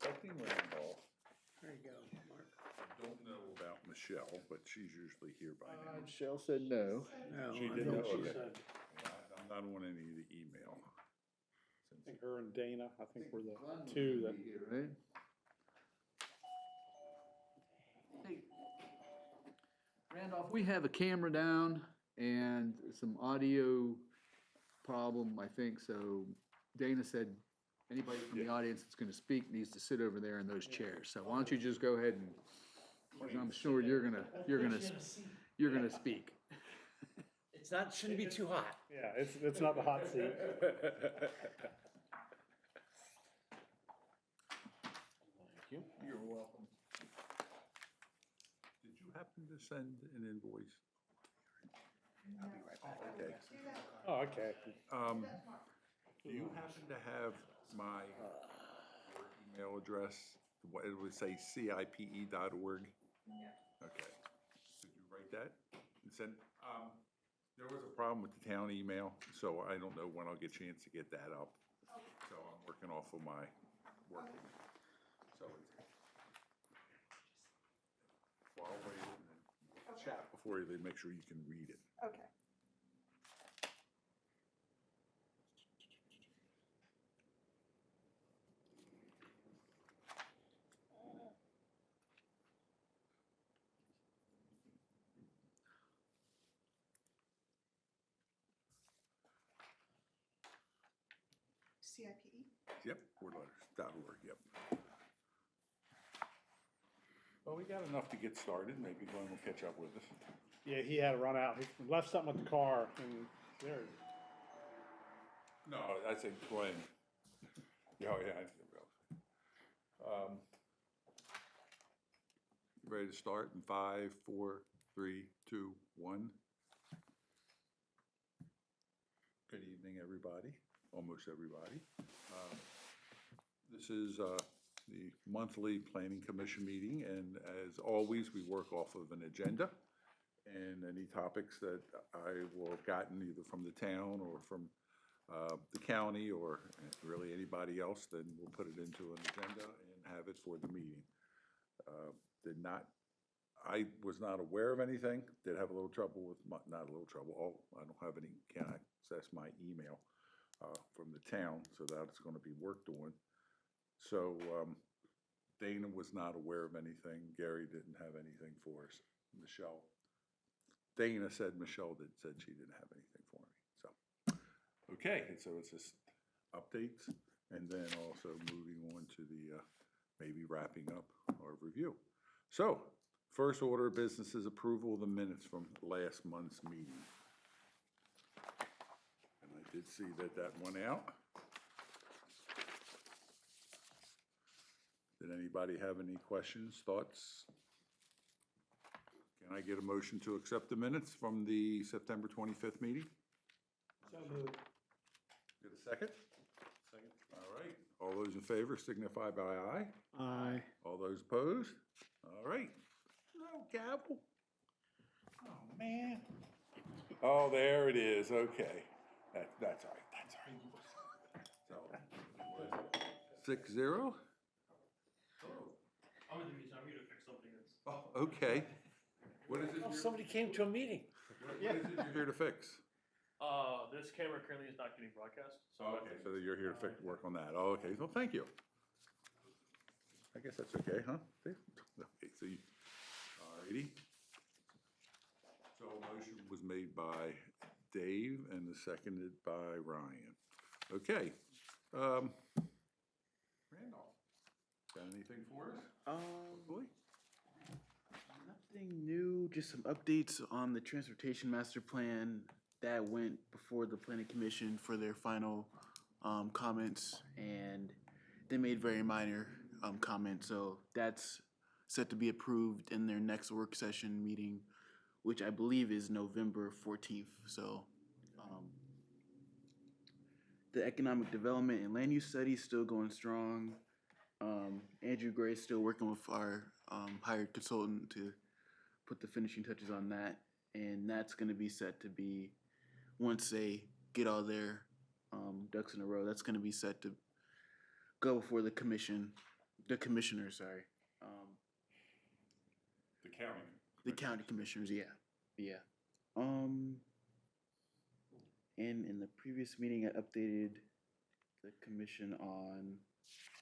expecting Randolph. There you go, Mark. I don't know about Michelle, but she's usually here by now. Michelle said no. No, She I did think know, she okay. said, Yeah, I'm not on any of the email. I think her and Dana, I think were the two that. Right? Hey, Randolph, we have a camera down and some audio problem, I think, so Dana said anybody from the audience that's gonna speak needs to sit over there in those chairs. So why don't you just go ahead and, 'cause I'm sure you're gonna speak. It's not, shouldn't be too hot. Yeah, it's not the hot seat. Thank you. You're welcome. Did you happen to send an invoice? Okay. Oh, okay. Do you happen to have my work email address? What it would say cipe.org? Yeah. Okay. Did you write that? And send, there was a problem with the town email, so I don't know when I'll get a chance to get that up. So I'm working off of my work email. So it's, well, I'll wait and chat before you, make sure you can read it. Okay. CIPE? Yep, wordletters.org, yep. Well, we got enough to get started. Maybe Glenn will catch up with us. Yeah, he had to run out. He left something at the car and there. No, I said Glenn. Yeah, oh, yeah, I think it will. Ready to start in 5, 4, 3, 2, 1. Good evening, everybody, almost everybody. This is the monthly Planning Commission meeting, and as always, we work off of an agenda. And any topics that I will have gotten either from the town or from the county or really anybody else, then we'll put it into an agenda and have it for the meeting. I was not aware of anything, did have a little trouble with, not a little trouble, I don't have any, can't access my email from the town, so that's gonna be worked on. So Dana was not aware of anything, Gary didn't have anything for us, Michelle. Dana said Michelle said she didn't have anything for me, so. Okay, and so it's just updates, and then also moving on to the, maybe wrapping up our review. So, first order of business is approval of the minutes from last month's meeting. And I did see that went out. Did anybody have any questions, thoughts? Can I get a motion to accept the minutes from the September 25th meeting? so moved. Get a second? Second. All right. All those in favor signify by aye. Aye. All those opposed? All right. No gavel. Oh, man. Oh, there it is. Okay. That's all right. That's all right. So, 6-0? I'm in the meeting, I'm here to fix something that's. Oh, okay. What is it? Oh, somebody came to a meeting. What is it you're here to fix? This camera currently is not getting broadcast, so. Okay, so you're here to work on that. Oh, okay, well, thank you. I guess that's okay, huh? Okay, so you, all righty. So a motion was made by Dave and seconded by Ryan. Okay. Randolph, got anything for us? Boy? Nothing new, just some updates on the transportation master plan that went before the planning commission for their final comments, and they made very minor comments, so that's set to be approved in their next work session meeting, which I believe is November 14th, so. The economic development and land use study is still going strong. Andrew Gray's still working with our hired consultant to put the finishing touches on that, and that's gonna be set to be, once they get all their ducks in a row, that's gonna be set to go before the commission The commissioners, sorry. The county. The county commissioners, yeah, yeah. And in the previous meeting, I updated the commission on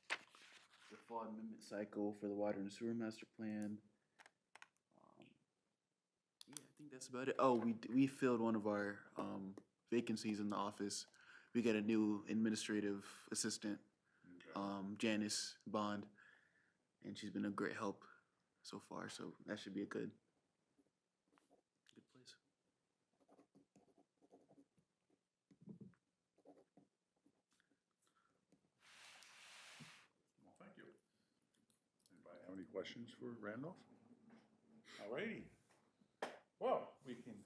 the fall amendment cycle for the water and sewer master plan. Yeah, I think that's about it. Oh, we filled one of our vacancies in the office. We got a new administrative assistant, Janice Bond, and she's been a great help so far. So that should be a good place. Well, thank you. Anybody have any questions for Randolph? All righty. Well, we can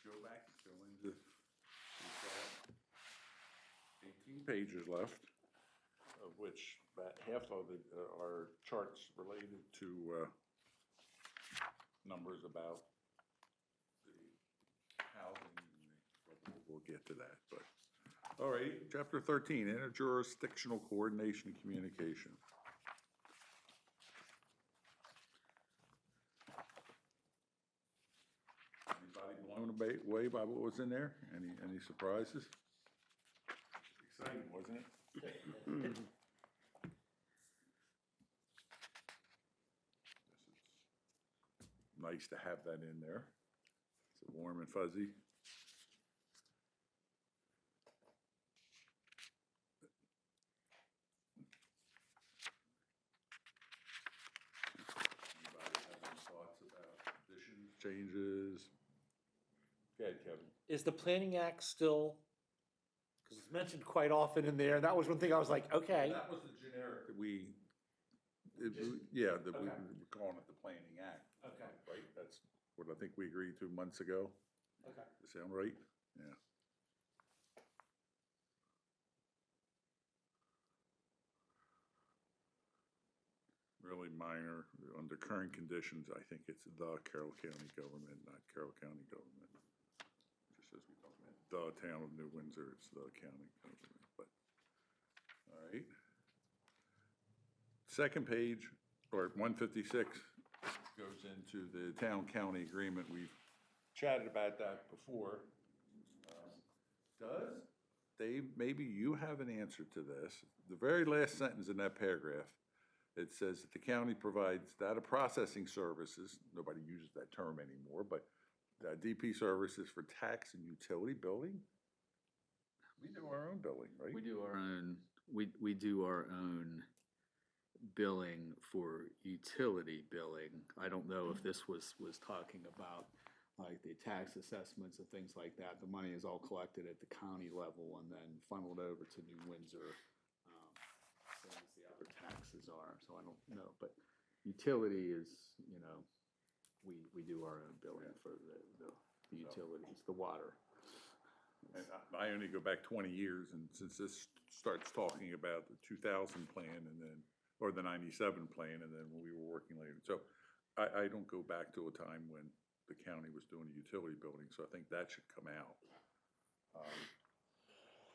go back, go into, we've got 18 pages left, of which about half of it are charts related to numbers about the housing. We'll get to that, but, all right, chapter 13, interjurisdictional coordination and communication. Anybody blown away by what was in there? Any surprises? Exciting, wasn't it? Nice to have that in there. It's warm and fuzzy. Anybody have any thoughts about additions, changes? Go ahead, Kevin. Is the Planning Act still, because it's mentioned quite often in there, that was one thing I was like, okay. That was the generic that yeah, that we Okay. were calling it the Planning Act. Okay. Right, that's what I think we agreed to months ago. Okay. Does that sound right? Yeah. Really minor, under current conditions, I think it's the Carroll County government, not Carroll County government. Just as we talk about the town of New Windsor, it's the county government, but, all right. Second page, or 156, goes into the town-county agreement. We've chatted about that before. Dave, maybe you have an answer to this. The very last sentence in that paragraph, it says that the county provides data processing services, nobody uses that term anymore, but DP services for tax and utility billing? We do our own billing, right? We do our own, we do our own billing for utility billing. I don't know if this was talking about like the tax assessments and things like that. The money is all collected at the county level and then funneled over to New Windsor, same as the other taxes are. So I don't know, but utility is, you know, we do our own billing for the utilities, the water. And I only go back 20 years, and since this starts talking about the 2000 plan and then, or the 97 plan, and then when we were working later. So I don't go back to a time when the county was doing a utility building, so I think that should come out.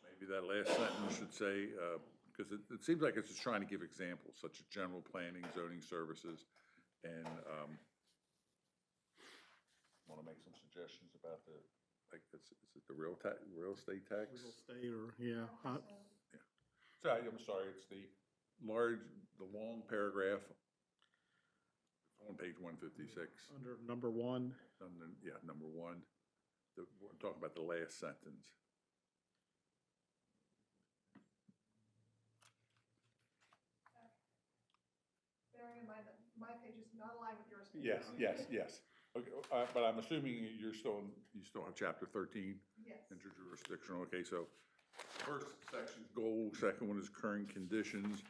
Maybe that last sentence should say, because it seems like it's just trying to give examples, such as general planning, zoning services, and want to make some suggestions about the, like, is it the real estate tax? Real estate or, yeah. So I'm sorry, it's the long paragraph on page 156. Under number one. Yeah, number one. We're talking about the last sentence. Bearing in mind that my page is not aligned with yours. Yes. Okay, but I'm assuming you still have chapter 13? Yes. Interjurisdictional, okay, so first section's goal, second one is current conditions,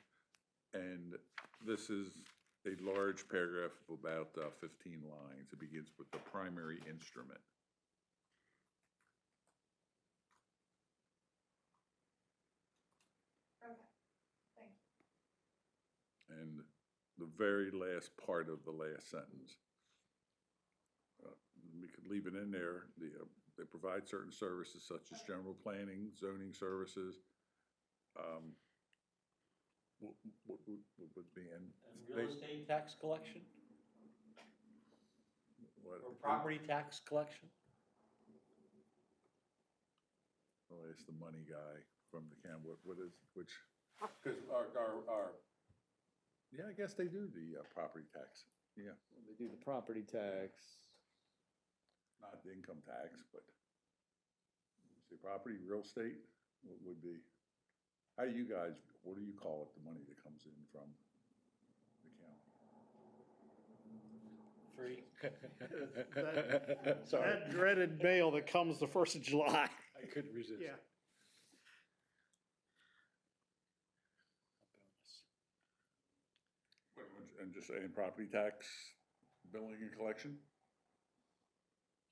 and this is a large paragraph of about 15 lines. It begins with the primary instrument. Okay, thank you. And the very last part of the last sentence. We could leave it in there. They provide certain services such as general planning, zoning services. would be in. And real estate tax collection What- or property tax collection? I'll ask the money guy from the county, what is, which, because our, yeah, I guess they do the property tax, yeah, They do the property tax. not the income tax, but see, property, real estate would be, how do you guys, what do you call it, the money that comes in from the county? Free. Sorry. That dreaded mail that comes the 1st of July. I couldn't resist. Yeah. And just saying property tax, billing and collection?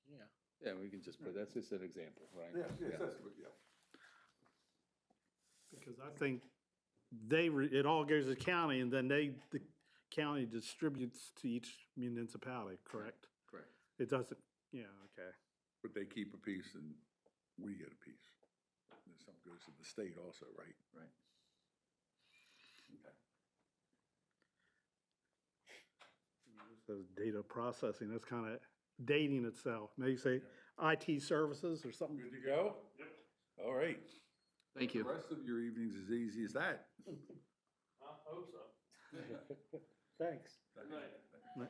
Yeah. Yeah, we can just put, that's just an example, right? Yeah. Because I think it all goes to the county and then the county distributes to each municipality, correct? Correct. It doesn't, yeah, okay. But they keep a piece and we get a piece. And some goes to the state also, right? Right. Okay. Those data processing, that's kind of dating itself. Maybe say IT services or something. Good to go? Yep. All right. Thank you. The rest of your evening's as easy as that. I hope so. Thanks. Good night.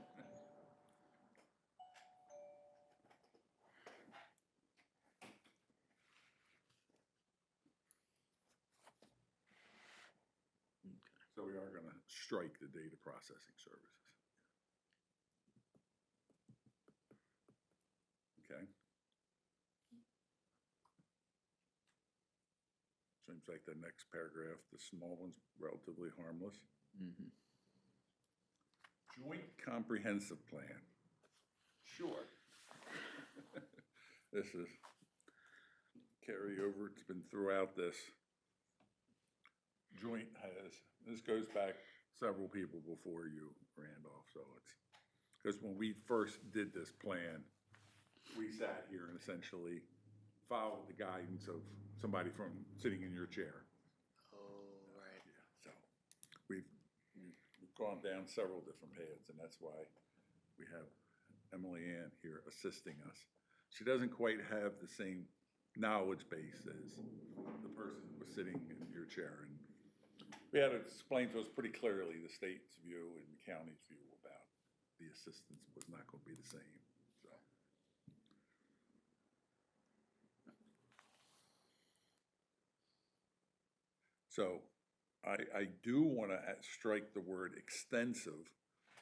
So we are gonna strike the data processing services. Okay. Seems like the next paragraph, the small one's relatively harmless. Mhm. Joint comprehensive plan. Sure. This is carryover, it's been throughout this. Joint this goes back several people before you, Randolph, so it's, because when we first did this plan, we sat here and essentially followed the guidance of somebody from sitting in your chair. Oh, right. Yeah, so we've gone down several different paths, and that's why we have Emily Ann here assisting us. She doesn't quite have the same knowledge base as the person who was sitting in your chair. And we had to explain to us pretty clearly the state's view and the county's view about the assistance was not going to be the same, so. So I do want to strike the word extensive.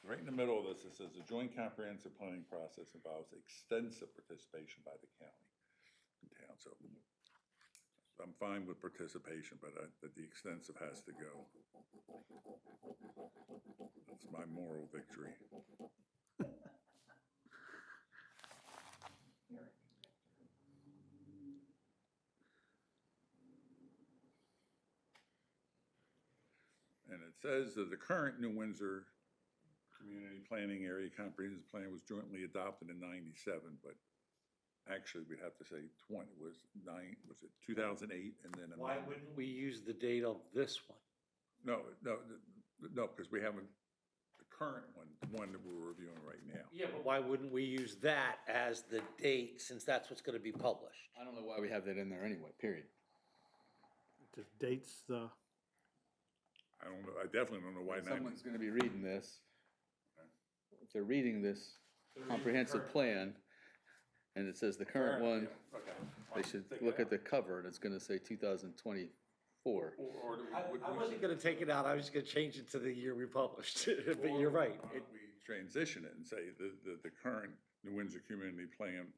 Right in the middle of this, it says the joint comprehensive planning process involves extensive participation by the county and town. So I'm fine with participation, but the extensive has to go. That's my moral victory. And it says that the current New Windsor Community Planning Area Comprehensive Plan was jointly adopted in '97, but actually we'd have to say was it 2008 and then Why amended? wouldn't we use the date of this one? No, because we haven't, the current one, the one that we're reviewing right now. Yeah, but why wouldn't we use that as the date, since that's what's gonna be published? I don't know why we have that in there anyway, period. It just dates the, I don't know, I definitely don't know why If 90. someone's gonna be reading this, if they're reading this comprehensive plan, and it says the current one, Yeah, okay. they should look at the cover, and it's gonna say 2024. Or do we- I wasn't gonna take it out, I was just gonna change it to the year we published, but you're right. Why don't we transition it and say the current New Windsor Community Plan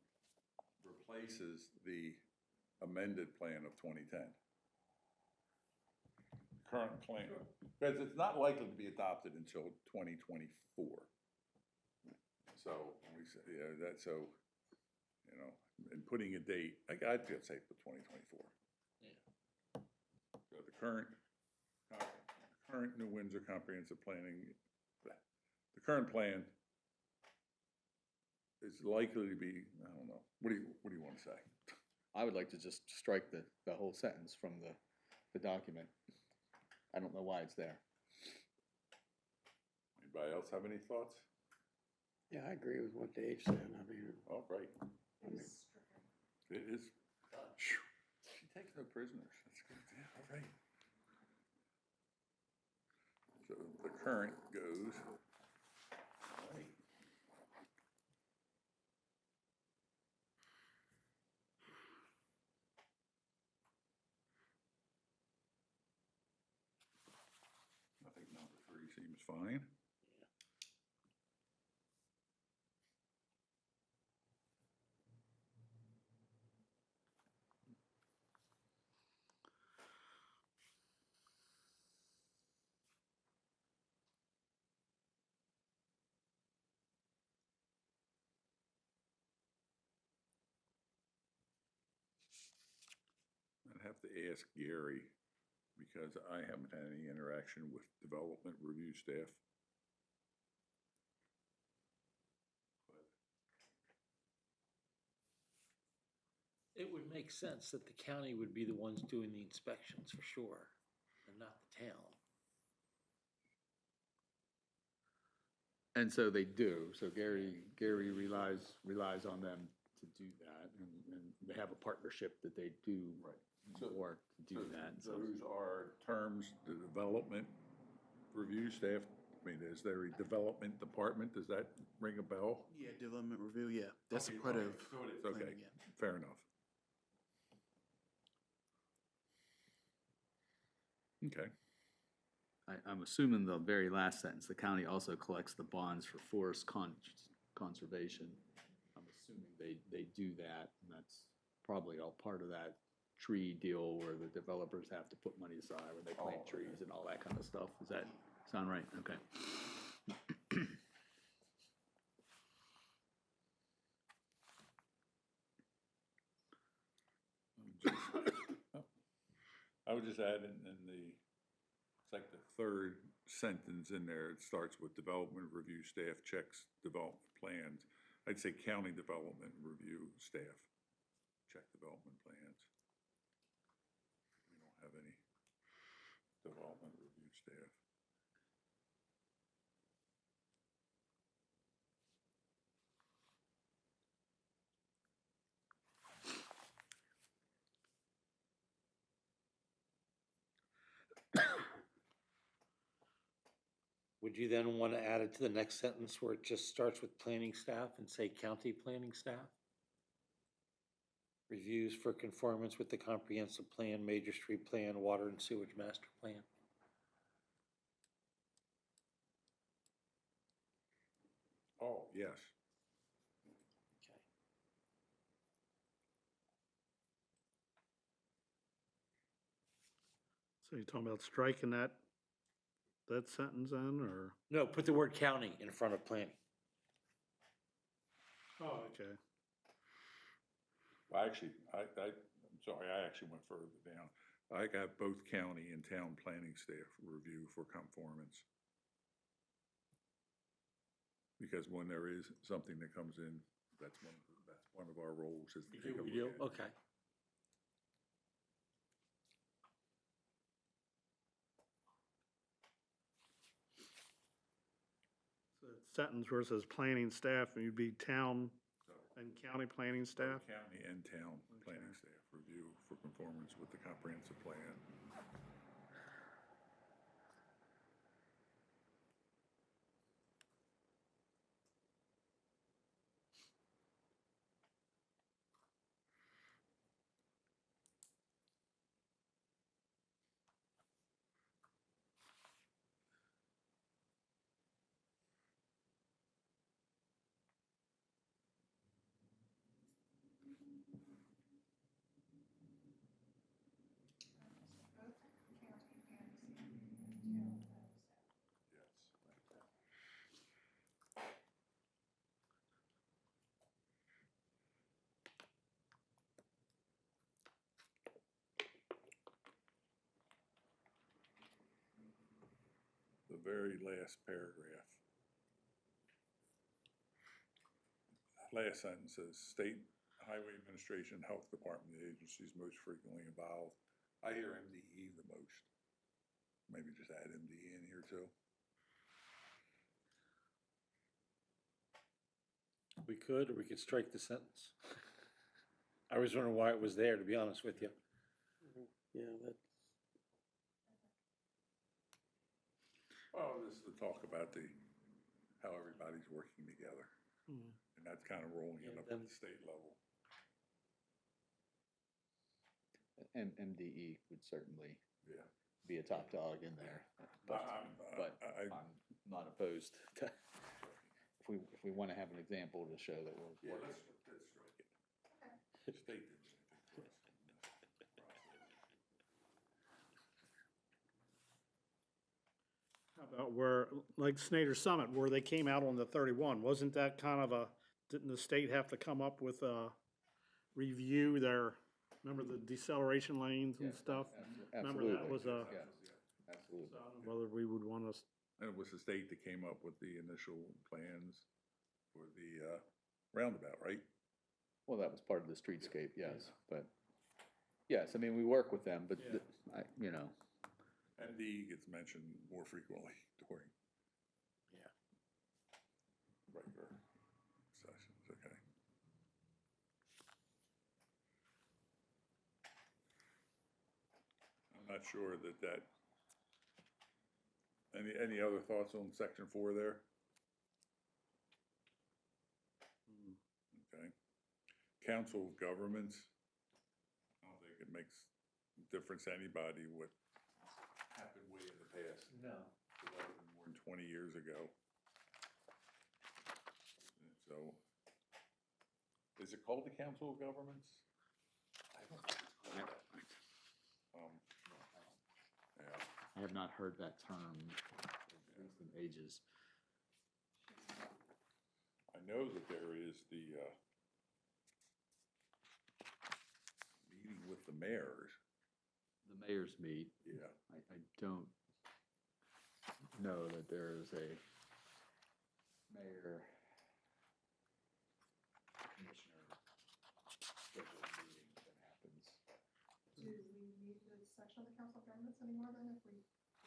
replaces the amended plan of 2010. Current plan, because it's not likely to be adopted until 2024. So, we say, yeah, that's so, you know, and putting a date, I'd feel safe with 2024. Yeah. So the current New Windsor Comprehensive Planning, the current plan is likely to be, I don't know, what do you want to say? I would like to just strike the whole sentence from the document. I don't know why it's there. Anybody else have any thoughts? Yeah, I agree with what Dave said. I mean, Oh, great. I mean, It is. Phew. She takes no prisoners. That's good. Yeah, all right. So the current goes. All right. I think number 3 seems fine. I'd have to ask Gary, because I haven't had any interaction with development review staff. It would make sense that the county would be the ones doing the inspections for sure, and not the town. And so they do, so Gary relies on them to do that, and they have a partnership that they do So- more to do So that. So those are terms, the development review staff, I mean, is there a development department? Does that ring a bell? Yeah, development review, yeah. That's a Okay, part okay, of. so it is. planning, Okay, yeah. fair enough. Okay, I'm assuming the very last sentence, the county also collects the bonds for forest conservation. I'm assuming they do that, and that's probably all part of that tree deal where the developers have to put money aside when they plant Oh, trees and all that kind of stuff. Does that sound right? Okay. I would just add in it's like the third sentence in there, it starts with development review staff checks development plans. I'd say county development review staff check development plans. We don't have any development review staff. Would you then want to add it to the next sentence where it just starts with planning staff and say county planning staff? Reviews for conformance with the comprehensive plan, major street plan, water and sewage master plan. Oh, yes. Okay. So you're talking about striking that sentence in, or? No, put the word county in front of planning. Oh, okay. I'm sorry, I actually went further down. I got both county and town planning staff review for conformance. Because when there is something that comes in, that's one of our roles is to take a look at it. Okay. So it's sentence where it says planning staff, and you'd be town and county planning staff? County and town planning staff review for conformance with the comprehensive plan. both county and town staff. Yes. The very last paragraph. Last sentence says, state highway administration, health department agencies most frequently involved. I hear MDE the most. maybe just add MDE in here too. We could, or we could strike the sentence. I was wondering why it was there, to be honest with you. Yeah, that's, Well, this is to talk about how everybody's working together. Hmm. And that's kind of rolling it Yeah, up at then- the state level. And MDE would certainly Yeah. be a top dog in there. But I- I'm not opposed to, if we want to have an example to show that we're Yeah, working. let's strike it. State didn't do anything for us in this process. How about where, like Snyder Summit, where they came out on the 31, wasn't that kind of didn't the state have to come up with review their, remember the deceleration lanes and Yeah, stuff? Remember Absolutely. that was Yeah, absolutely. So I don't know whether we would want to, And it was the state that came up with the initial plans for the roundabout, right? Well, that was part of the streetscape, yes, but, yes, I mean, we work with them, but, you know, MD gets mentioned more frequently during. Yeah. Regular sessions, okay. I'm not sure that, any other thoughts on section 4 there? Okay. Council of Governments, I don't think it makes a difference to anybody what happened way in the past. No. So that was more than 20 years ago. And so, is it called the Council of Governments? I don't think it's called that. Yeah, I have not heard that term, at least in ages. I know that there is the meeting with the mayors. The mayors meet. Yeah. I don't know that there is a mayor commissioner scheduled meeting that happens. Do we need this section of the council of governments anymore then, if we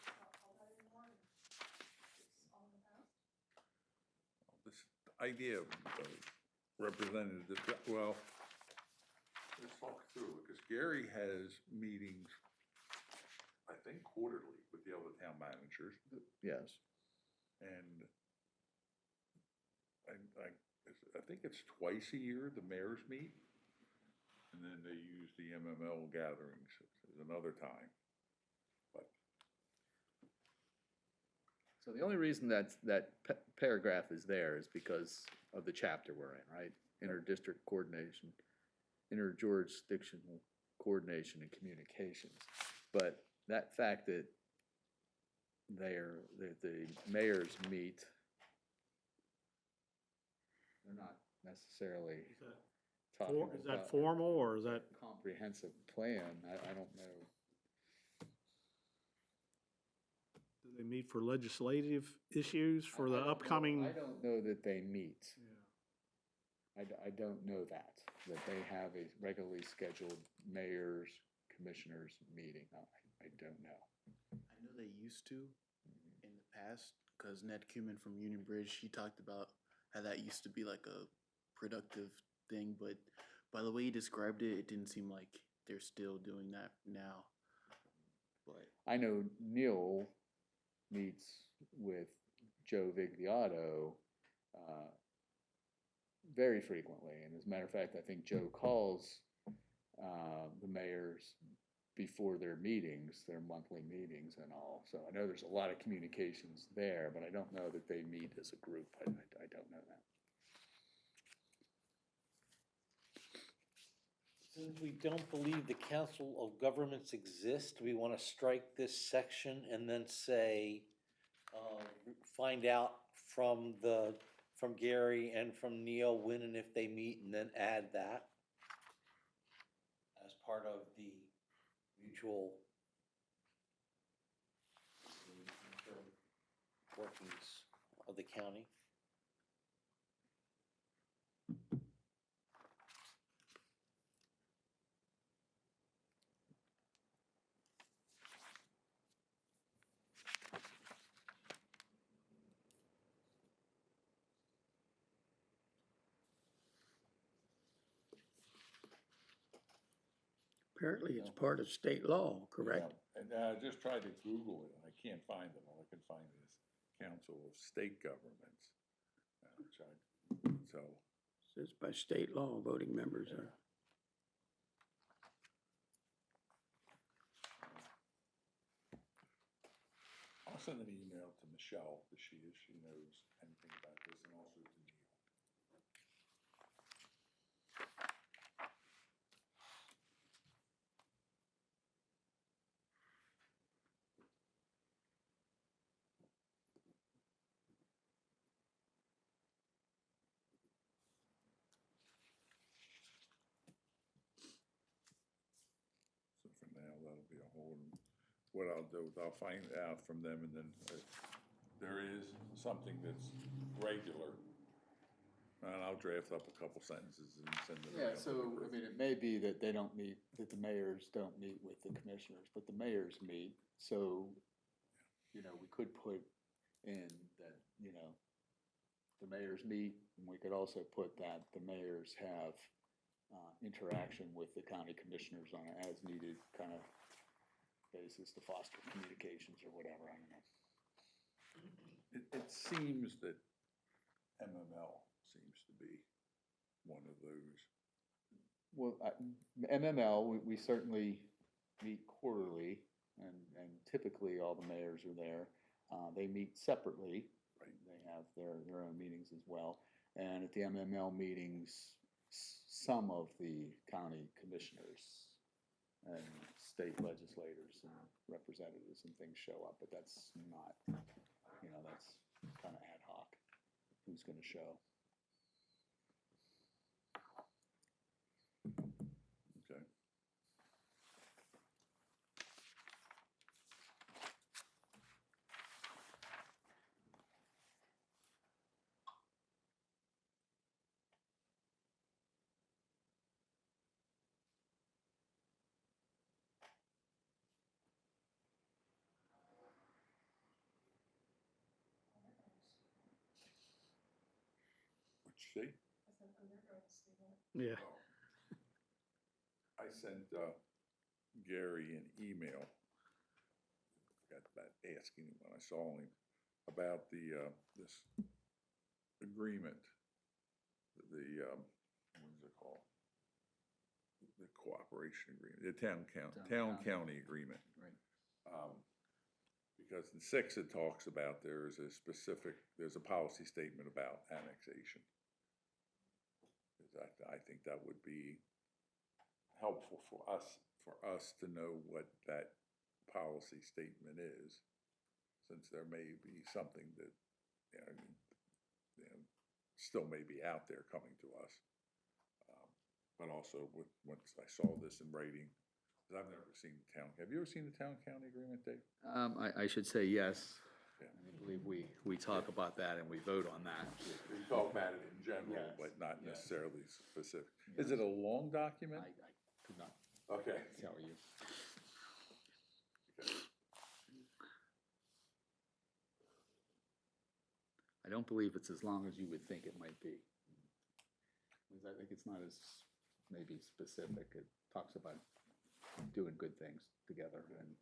don't call that anymore? And it's all in the past? This idea of representative, well, let's talk through it, because Gary has meetings, I think quarterly, with the other town managers, Yes, and I think it's twice a year the mayors meet, and then they use the MML gatherings as another time. But so the only reason that paragraph is there is because of the chapter we're in, right? Inter-district coordination, interjurisdictional coordination and communications. But that fact that the mayors meet, they're not necessarily talking is that about formal or is that? comprehensive plan. I don't know. Do they meet for legislative issues for the I don't know- upcoming? I don't know that they meet. I don't know that they have a regularly scheduled mayors, commissioners meeting. I don't know. I know they used to in the past, because Ned Kuman from Union Bridge, he talked about how that used to be like a productive thing, but by the way he described it, it didn't seem like they're still doing that now. But I know Neil meets with Joe Vigliotto very frequently, and as a matter of fact, I think Joe calls the mayors before their meetings, their monthly meetings and all. So I know there's a lot of communications there, but I don't know that they meet as a group. I don't know that. Since we don't believe the Council of Governments exist, we want to strike this section and then say, find out from Gary and from Neil when and if they meet, and then add that as part of the mutual workings of the county. Apparently it's part of state law, correct? Yeah, and I just tried to Google it, and I can't find it. All I can find is Council of State Governments. So, Says by state law, voting members are. I'll send an email to Michelle, if she knows anything about this, and also to Neil. So for now, that'll be a hold. What I'll do is I'll find out from them, and then if there is something that's regular, and I'll draft up a couple sentences and send them. Yeah, so, I mean, it may be that they don't meet, that the mayors don't meet with the commissioners, but the mayors meet. So, you know, we could put in that, you know, the mayors meet, and we could also put that the mayors have interaction with the county commissioners on an as-needed kind of basis to foster communications or whatever, I don't know. It seems that MML seems to be one of those. Well, MML, we certainly meet quarterly, and typically all the mayors are there. They meet separately. Right. They have their own meetings as well. And at the MML meetings, some of the county commissioners and state legislators and representatives and things show up, but that's not, you know, that's kind of ad hoc. Who's going to show? Okay. What you see? I said, oh, they're going to see that. Yeah. I sent Gary an email. Got that asking him when I saw him about this agreement. What is it called? The cooperation agreement, the town county agreement. Right. Because in 6 it talks about there's a policy statement about annexation. I think that would be helpful for us to know what that policy statement is, since there may be something that, you know, still may be out there coming to us. But also, once I saw this in writing, because I've never seen the town. Have you ever seen the town-county agreement, Dave? I should say yes. Yeah. I believe we talk about that and we vote on that. We talk about it in general, Yes, but not yes. necessarily specific. Is it a long document? I could not Okay. tell you. Okay. I don't believe it's as long as you would think it might be. Because I think it's not as maybe specific. It talks about doing good things together and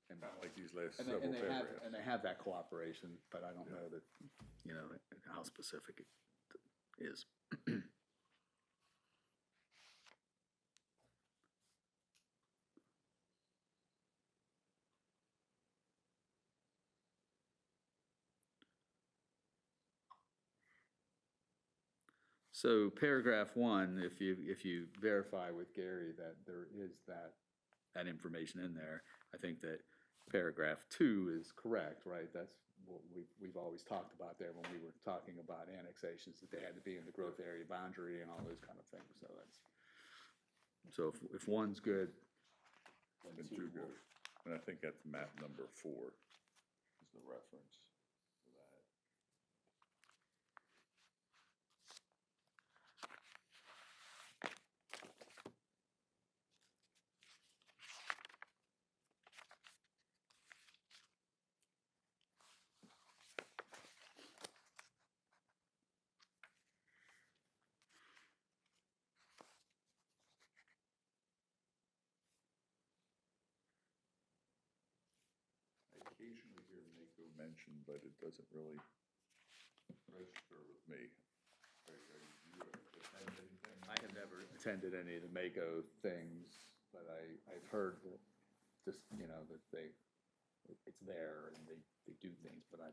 Kind of like these last and several paragraphs. they have that cooperation, but I don't know that, you know, how specific it is. So paragraph 1, if you verify with Gary that there is that information in there, I think that paragraph 2 is correct, right? That's what we've always talked about there when we were talking about annexations, that they had to be in the growth area boundary and all those kind of things. So so if 1's good, then And 2 2 will. good. And I think that's map number 4 is the reference for that. occasionally hear Mako mentioned, but it doesn't really register with me. You attend anything? I have never attended any of the Mako things, but I've heard that just, that it's there and they do things, but I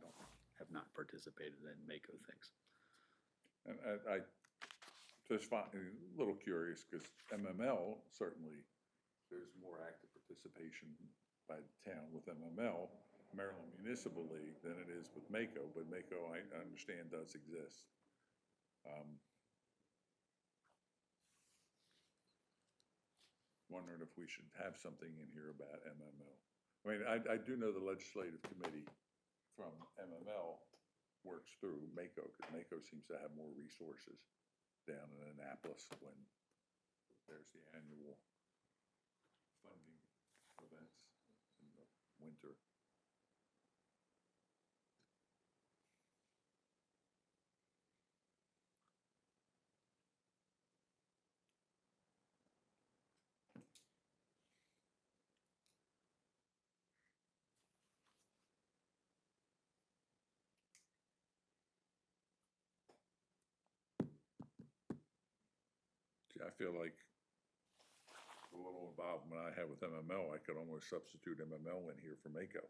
have not participated in Mako things. And I just find a little curious, because MML, certainly, there's more active participation by the town with MML, Maryland Municipal League, than it is with Mako, but Mako, I understand, does exist. Wondering if we should have something in here about MML. I mean, I do know the legislative committee from MML works through Mako, because Mako seems to have more resources down in Annapolis when there's the annual funding events in the winter. See, I feel like the little involvement I have with MML, I could almost substitute MML in here for Mako.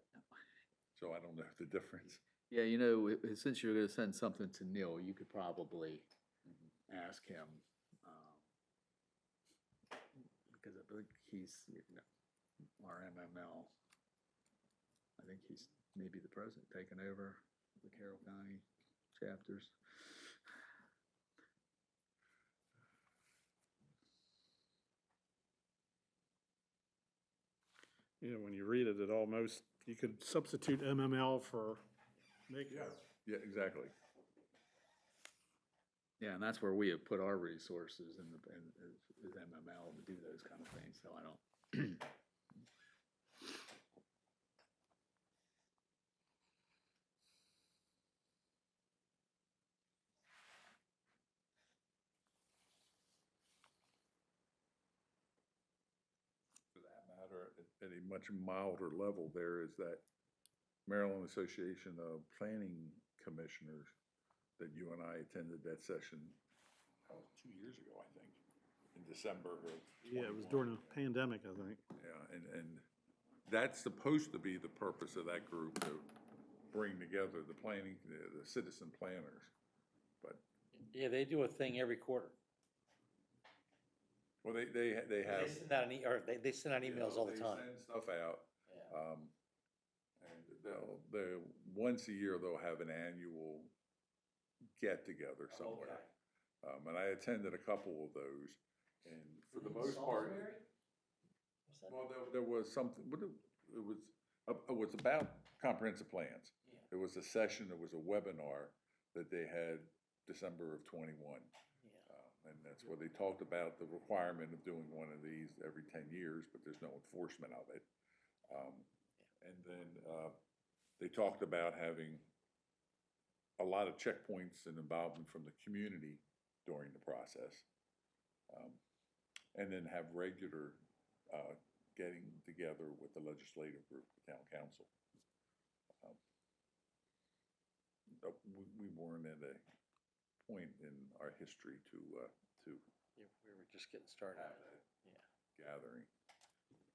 So I don't know the difference. Yeah, since you're gonna send something to Neil, you could probably ask him, because I think he's, our MML. I think he's maybe the president taking over the Carroll County chapters. When you read it, you could substitute MML for Mako. Yeah, exactly. Yeah, and that's where we have put our resources in is MML to do those kind of things, so I don't. For that matter, at a much milder level, there is that Maryland Association of Planning Commissioners that you and I attended that session 2 years ago, I think, in December of 21. Yeah, it was during the pandemic, I think. Yeah, and that's supposed to be the purpose of that group, to bring together the planning, the citizen planners. But, Yeah, they do a thing every quarter. well, they have. They send out they send out emails all the time. They send stuff out. Yeah. And they'll, once a year, they'll have an annual get-together somewhere. Okay. And I attended a couple of those, and for the most part, well, there was something, but it was about comprehensive plans. Yeah. It was a session, it was a webinar that they had December of 21. Yeah. And that's where they talked about the requirement of doing one of these every 10 years, but there's no enforcement of it. And then they talked about having a lot of checkpoints and involvement from the community during the process. And then have regular getting together with the legislative group, the town council. We weren't at a point in our history to Yeah, we were just getting started. have that gathering.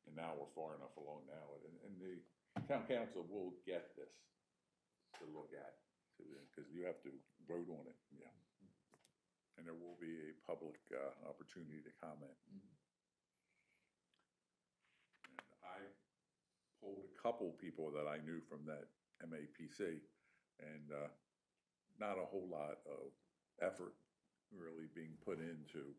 And now we're far enough along now, and the town council will get this to look at, because you have to vote on it, yeah. And there will be a public opportunity to comment. And I polled a couple people that I knew from that MAPC, and not a whole lot of effort really being put into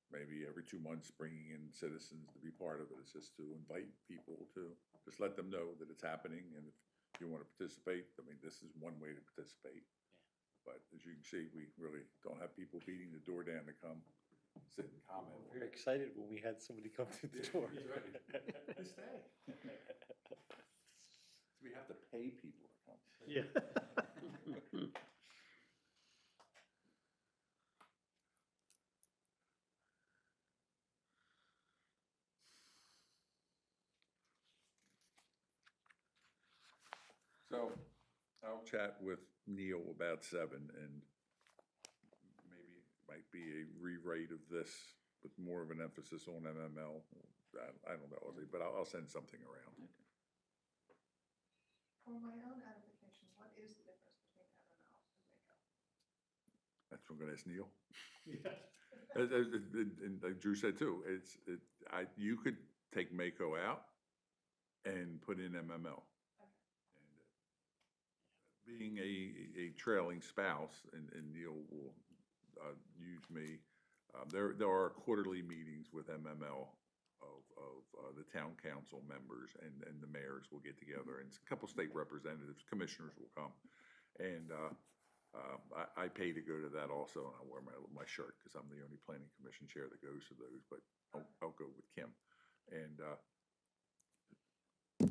maybe every 2 months bringing in citizens to be part of it. It's just to invite people to, just let them know that it's happening, and if you want to participate, I mean, this is one way to participate. But as you can see, we really don't have people beating the door down to come sit and comment. We were excited when we had somebody come through the door. Stay. We have to pay people to come. Yeah. So I'll chat with Neil about 7 and maybe it might be a rewrite of this with more of an emphasis on MML. I don't know, Ozzy, but I'll send something around. For my own edification, what is the difference between MML and MACO? That's what I'm gonna ask Neil. And like Drew said too, you could take Mako out and put in MML. And being a trailing spouse, and Neil will use me, there are quarterly meetings with MML of the town council members and the mayors will get together, and a couple state representatives, commissioners will come. And I pay to go to that also, and I wear my shirt because I'm the only planning commission chair that goes to those, but I'll go with Kim. And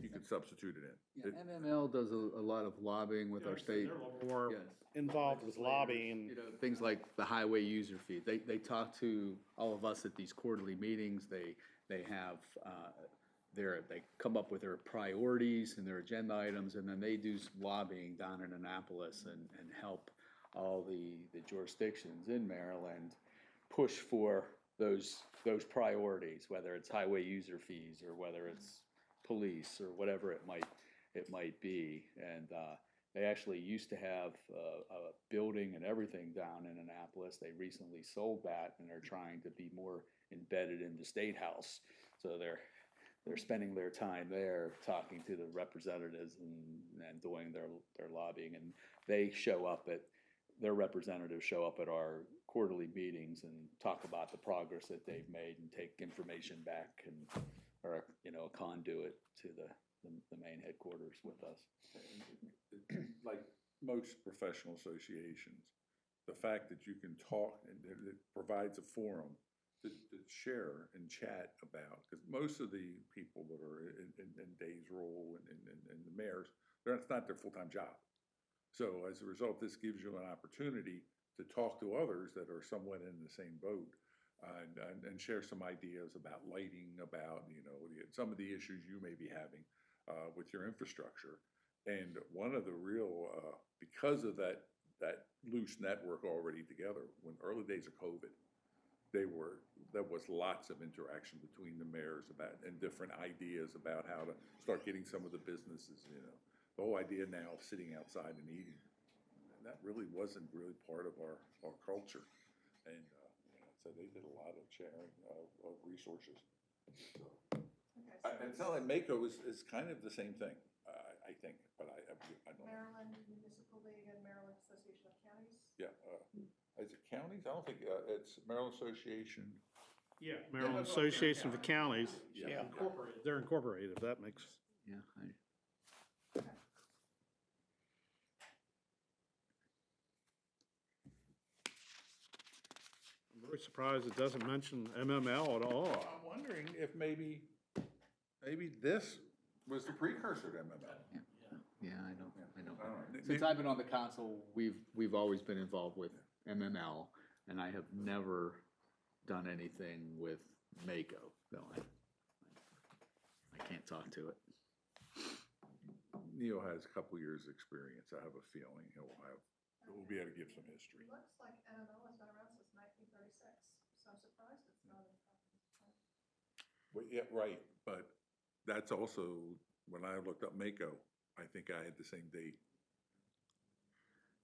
you can substitute it in. Yeah, MML does a lot of lobbying with our state. They're a little more Yes. involved with lobbying. You know, things like the highway user fee. They talk to all of us at these quarterly meetings. They have, they come up with their priorities and their agenda items, and then they do some lobbying down in Annapolis and help all the jurisdictions in Maryland push for those priorities, whether it's highway user fees or whether it's police or whatever it might be. And they actually used to have a building and everything down in Annapolis. They recently sold that and are trying to be more embedded in the State House. So they're spending their time there talking to the representatives and doing their lobbying. And their representatives show up at our quarterly meetings and talk about the progress that they've made and take information back and are, a conduit to the main headquarters with us. Like most professional associations, the fact that you can talk and it provides a forum to share and chat about, because most of the people that are in Dave's role and the mayors, that's not their full-time job. So as a result, this gives you an opportunity to talk to others that are somewhat in the same boat and share some ideas about lighting, about, some of the issues you may be having with your infrastructure. And one of the real, because of that loose network already together, when early days of COVID, there was lots of interaction between the mayors and different ideas about how to start getting some of the businesses, the whole idea now of sitting outside and eating. And that really wasn't really part of our culture. And so they did a lot of sharing of resources. So, Okay, it's not like Mako is kind of the same thing, I think, but I don't know. Maryland Municipal League and Maryland Association of Counties? Yeah, is it counties? I don't think, it's Maryland Association. Yeah, Maryland Association of Counties. Yeah. They're incorporated, if that makes. Yeah, I'm very surprised it doesn't mention MML at all. I'm wondering if maybe this was the precursor to MML. yeah, I know. I don't know. Since I've been on the council, we've always been involved with MML, and I have never done anything with Mako. So I can't talk to it. Neil has a couple years' experience. I have a feeling we'll be able to give some history. Looks like MML has been around since 1936, so I'm surprised it's not in the comprehensive plan. Well, yeah, right, but that's also, when I looked up Mako, I think I had the same date.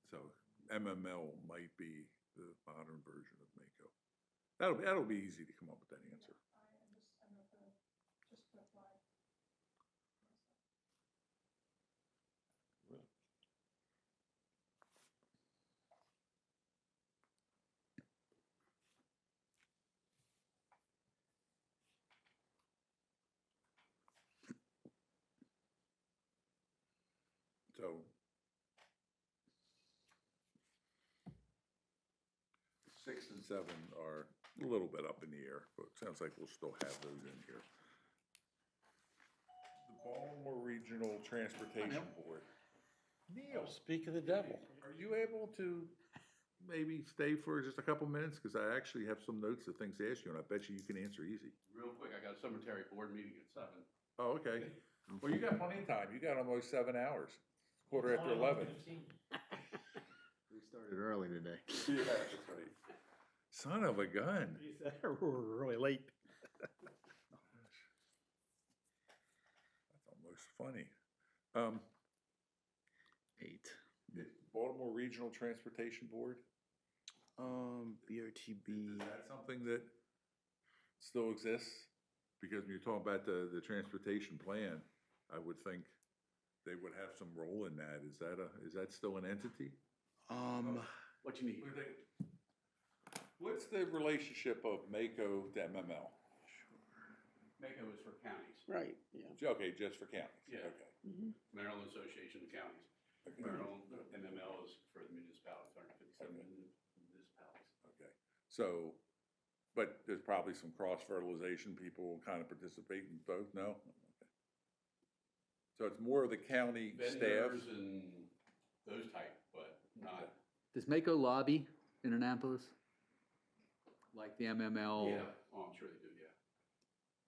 So MML might be the modern version of Mako. That'll be easy to come up with that answer. I'm not gonna, just to apply. Really? So 6 and 7 are a little bit up in the air, but it sounds like we'll still have those in here. The Baltimore Regional Transportation Board. Neil, Speak of the devil. are you able to maybe stay for just a couple minutes? Because I actually have some notes of things to ask you, and I bet you can answer easy. Real quick, I got a cemetery board meeting at 7. Oh, okay. Well, you got plenty of time. You got almost 7 hours. 11. We started early today. Yeah, that's right. Son of a gun. Geez, we're really late. That's almost funny. 8. The Baltimore Regional Transportation Board, BRTB. is that something that still exists? Because when you're talking about the transportation plan, I would think they would have some role in that. Is that still an entity? What you need? What's the relationship of MACO to MML? MACO is for counties, Right, yeah. Okay, just for counties? Yeah. Okay. Maryland Association of Counties. Okay. Maryland, MML is for the municipalities, 157 municipalities. Okay, so, but there's probably some cross-fertilization, people kind of participate in both, no? Okay. So it's more of the county staff? Vendors and those type, but not, Does Mako lobby in Annapolis? Like the MML? yeah, oh, I'm sure they do, yeah.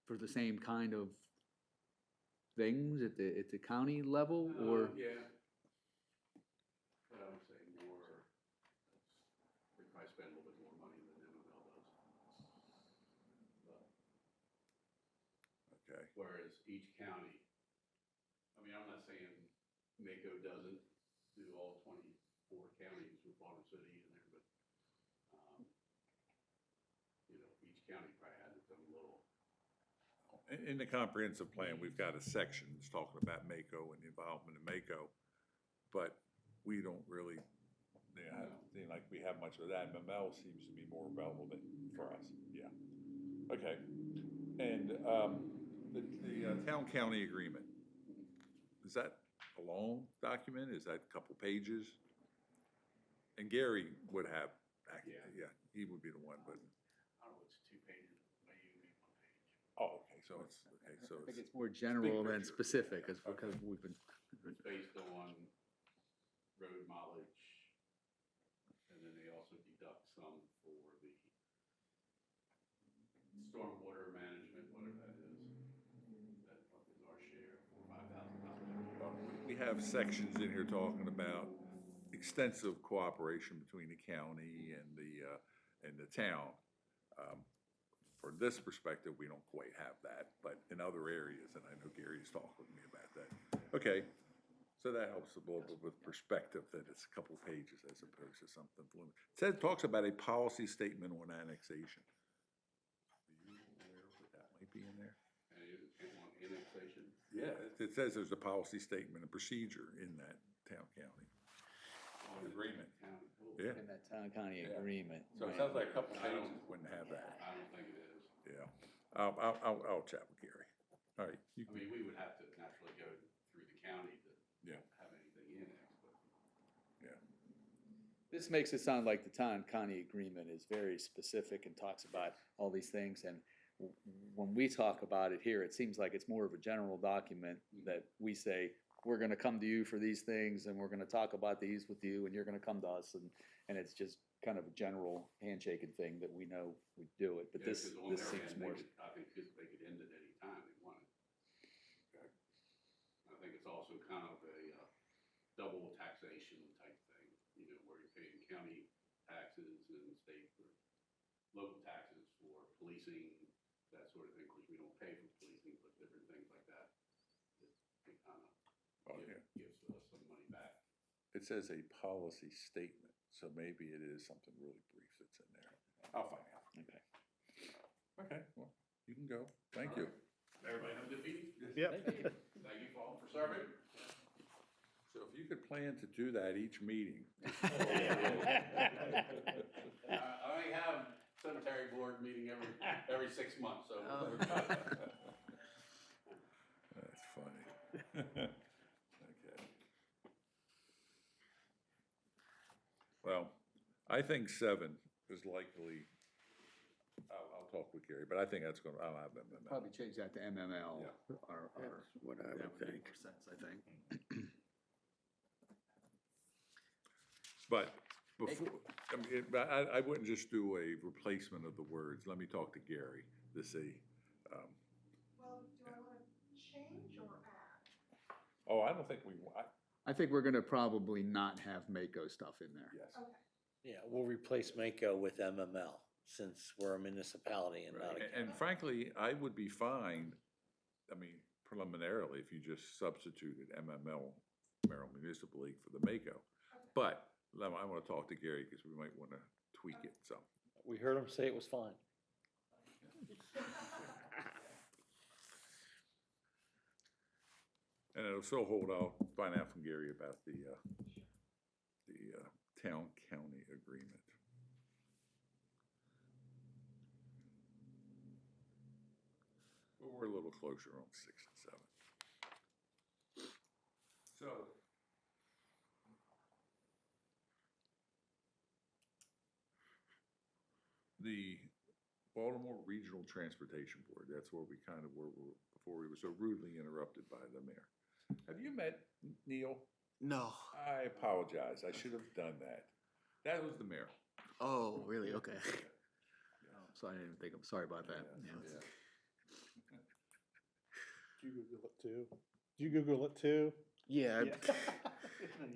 For the same kind of things at the county level, or? Yeah. But I would say more, we probably spend a little bit more money than MML does. But Okay, whereas each county, I mean, I'm not saying Mako doesn't do all 24 counties with Baltimore City in there, but, you know, each county probably has its own little. in the comprehensive plan, we've got a section that's talking about MACO and the involvement in MACO, but we don't really, seem like we have much of that. MML seems to be more relevant for us, yeah. Okay, and the town-county agreement, is that a long document? Is that a couple pages? And Gary would have, yeah, he would be the one, but, I don't know, it's 2 pages, maybe 1 page. oh, okay, so it's, I think it's more general than picture. specific, it's Okay. because we've been, It's based on road mileage, and then they also deduct some for the stormwater management, whatever that is. That is our share, $5,000. we have sections in here talking about extensive cooperation between the county and the town. From this perspective, we don't quite have that, but in other areas, and I know Gary's talked with me about that. Okay, so that helps a little bit with perspective, that it's a couple pages as opposed to something fluent. It talks about a policy statement on annexation. Are you aware of what that might be in there? And on annexation, Yeah, it says there's a policy statement, a procedure in that town-county agreement. county, Yeah, in that town-county Yeah. agreement. so it sounds like a couple pages wouldn't have that. I don't think it is. Yeah, I'll chat with Gary. All right, you I mean, we would have to naturally go through the county to Yeah. have anything annexed, but. yeah, This makes it sound like the town-county agreement is very specific and talks about all these things, and when we talk about it here, it seems like it's more of a general document that we say, we're gonna come to you for these things, and we're gonna talk about these with you, and you're gonna come to us, and it's just kind of a general handshaking thing that we know we do it, but Yeah, this 'cause on their seems end, more. I think they could end it any time they wanted. Okay. I think it's also kind of a double taxation type thing, you know, where you're paying county taxes and state or local taxes for policing, that sort of thing. Of course, we don't pay for policing, but different things like that. It kind of gives us some money back. it says a policy statement, so maybe it is something really brief that's in there. I'll find out. Okay. Okay, well, you can go. Thank you. Everybody have a good meeting? Yep. Thank you all for serving. So if you could plan to do that each meeting. I only have cemetery board meeting every 6 months, so. That's funny. Okay. Well, I think 7 is likely, I'll talk with Gary, but I think that's gonna, I'll have them. Probably change that to MML, Yeah. or, That's what I that would would make think. more sense, I think. But before, I mean, but I wouldn't just do a replacement of the words. Let me talk to Gary to see. Well, do I want to change or add? Oh, I don't think I think we're gonna probably not have Mako stuff in there. Yes. Okay. Yeah, we'll replace Mako with MML, since we're a municipality and not Right. a. And frankly, I would be fine, I mean, preliminarily, if you just substituted MML, Maryland Municipal League, for the Mako. But I want to talk to Gary because we might want to tweak it, so. We heard him say it was fine. And it'll still hold, I'll find out from Gary about the town-county agreement. But we're a little closer on 6 and 7. So. The Baltimore Regional Transportation Board, that's where we kind of were before we were so rudely interrupted by the mayor. Have you met Neil? No. I apologize, I should have done that. That was the mayor. Oh, really? Okay. So I didn't think, I'm sorry about that. Yeah, Yeah. yeah. Did you Google it too? Did you Google it too? Yeah, Yeah.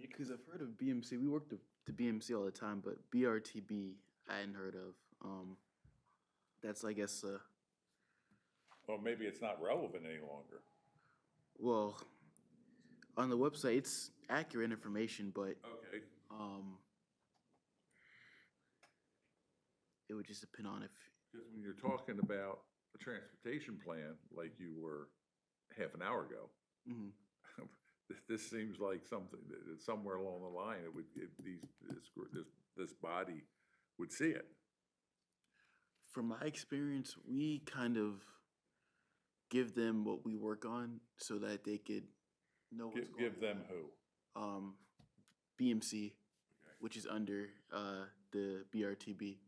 because I've heard of BMC. We work the BMC all the time, but BRTB I hadn't heard of. That's, I guess, Well, maybe it's not relevant any longer. well, on the website it's accurate information, but Okay. it would just depend on if. Because when you're talking about a transportation plan, like you were half an hour ago, Mhm. this seems like something that somewhere along the line, it would, this body would see it. From my experience, we kind of give them what we work on so that they could know what's going Give them who? on. BMC, which is under the BRTB.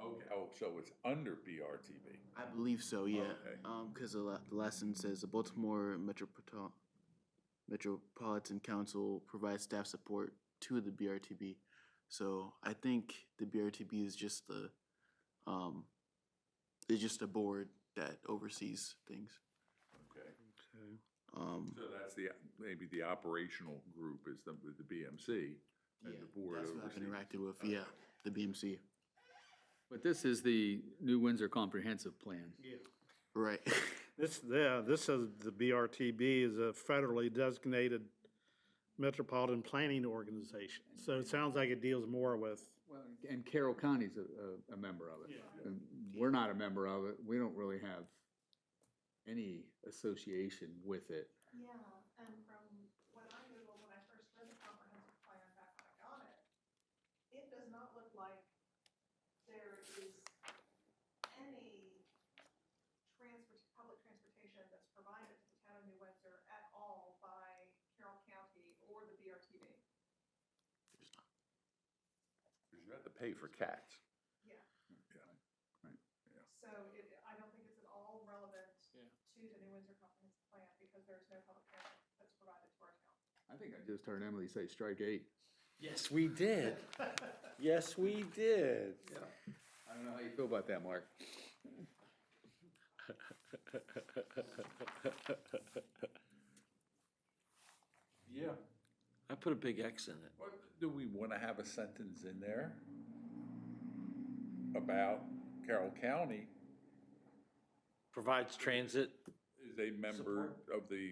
Okay, oh, so it's under BRTB. I believe so, yeah. Okay. Because the last sentence says the Baltimore Metropolitan Council provides staff support to the BRTB. So I think the BRTB is just a board that oversees things. Okay. Okay. So that's maybe the operational group is the BMC, and the board That's what I've oversees. interacted with. Yeah, the BMC. But this is the New Windsor Comprehensive Plan. Yeah. Right. This says the BRTB is a federally designated metropolitan planning organization. So it sounds like it deals more with. Well, and Carroll County's a member of it. Yeah. And we're not a member of it. We don't really have any association with it. Yeah, and from what I Googled when I first read the comprehensive plan back when I got it, it does not look like there is any public transportation that's provided to the town of New Windsor at all by Carroll County or the BRTB. Because you have to pay for cats. Yeah. Yeah. Right. Yeah. So I don't think it's at all relevant Yeah. to the New Windsor comprehensive plan because there's no public transit that's provided to our town. I think I just heard Emily say strike 8. Yes, we did. Yes, we did. I don't know how you feel about that, Mark. Yeah. I put a big X in it. What, do we want to have a sentence in there about Carroll County Provides transit. is a member of the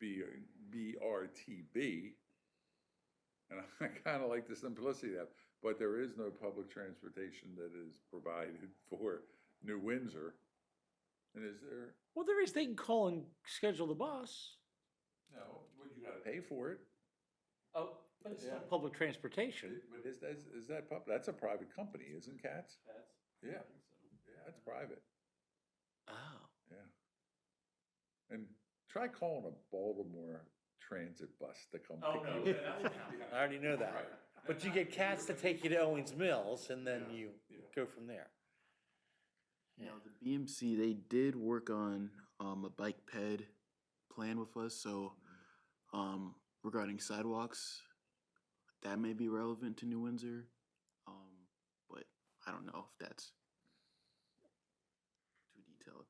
BRTB? And I kind of like the simplicity of that, but there is no public transportation that is provided for New Windsor. And is there? Well, there is, they can call and schedule the bus. No, well, you gotta pay for it. Oh, but it's still Yeah. public transportation. But is that that's a private company, isn't Cats? Yeah, yeah, it's private, Oh. yeah. And try calling a Baltimore transit bus to come pick you up. I already know that. Right. But you get cats to take you to Owings Mills and then you Yeah. go from there. Now the BMC, they did work on a bike ped plan with us. So regarding sidewalks, that may be relevant to New Windsor, but I don't know if that's too detailed.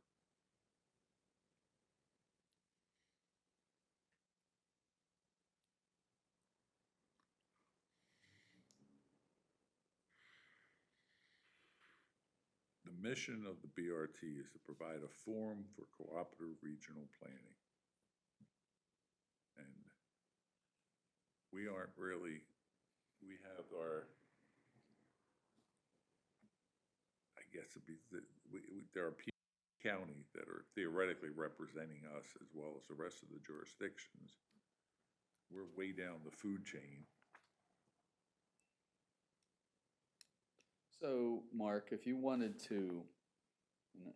mission of the BRT is to provide a forum for cooperative regional planning. And we aren't really, we have our, I guess it'd be, there are people in the county that are theoretically representing us as well as the rest of the jurisdictions. We're way down the food chain. So, Mark, if you wanted to,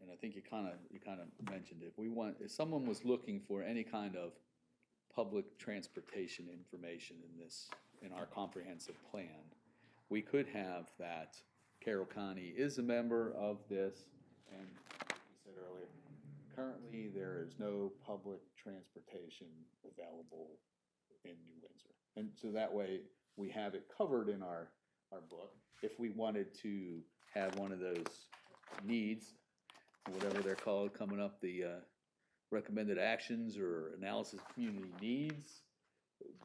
and I think you kind of mentioned it, if someone was looking for any kind of public transportation information in our comprehensive plan, we could have that Carroll County is a member of this, and like you said earlier, currently there is no public transportation available in New Windsor. And so that way, we have it covered in our book. If we wanted to have one of those needs, whatever they're called, coming up, the recommended actions or analysis of community needs,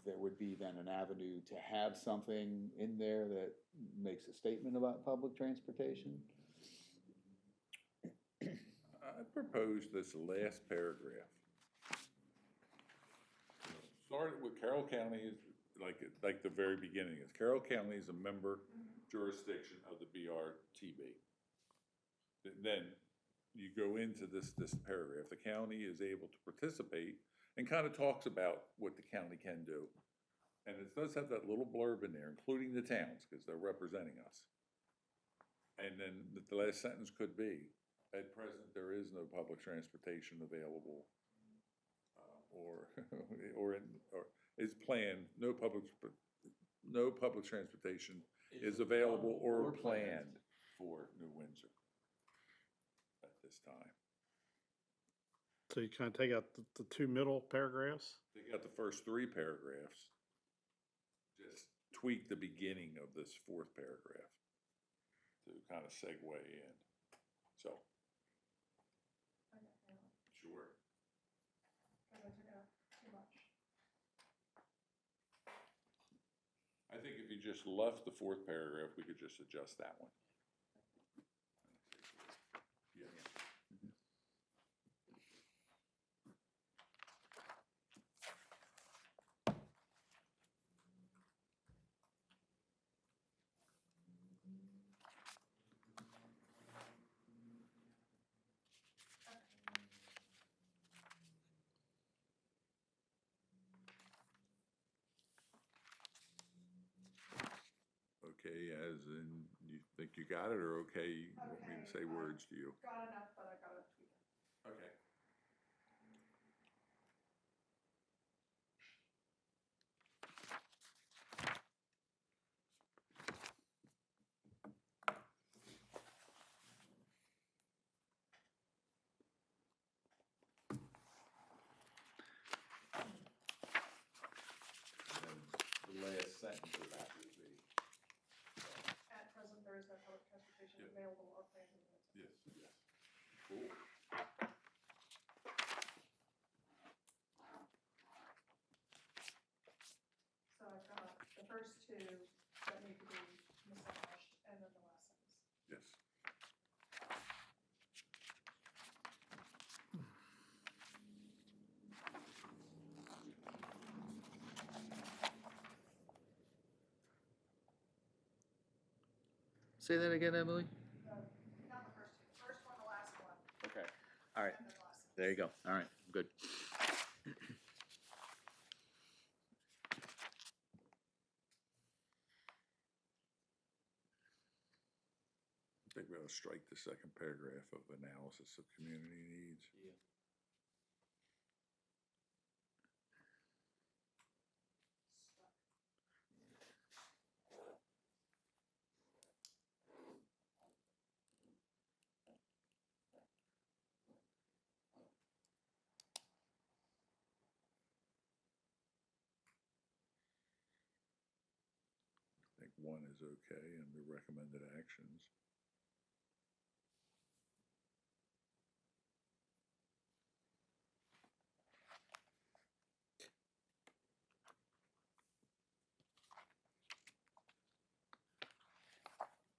there would be then an avenue to have something in there that makes a statement about public transportation. I propose this last paragraph. Started with Carroll County, like the very beginning is, Carroll County is a member jurisdiction of the BRTB. Then you go into this paragraph. The county is able to participate and kind of talks about what the county can do. And it does have that little blurb in there, including the towns, because they're representing us. And then the last sentence could be, at present, there is no public transportation available, or is planned, no public transportation is available or planned for New Windsor at this time. So you kind of take out the two middle paragraphs? They got the first three paragraphs. Just tweak the beginning of this fourth paragraph to kind of segue in. So, sure. Because I took out too much. I think if you just left the fourth paragraph, we could just adjust that one. Yeah. Okay, as in, you think you got it, or okay, you want me to say words to you? Got enough, but I gotta tweak it. Okay. And then the last sentence of that would be, At present, there is no public transportation Yep. available or planned in Windsor. yes, yes. Cool. So I've got the first two that need to be massaged, and then the last sentence. Yes. Say that again, Emily? Not the first two, the first one, the last one, Okay, all right, and then the last sentence. there you go, all right, good. I think we ought to strike the second paragraph of analysis of community needs. Yeah. I think one is okay, and the recommended actions.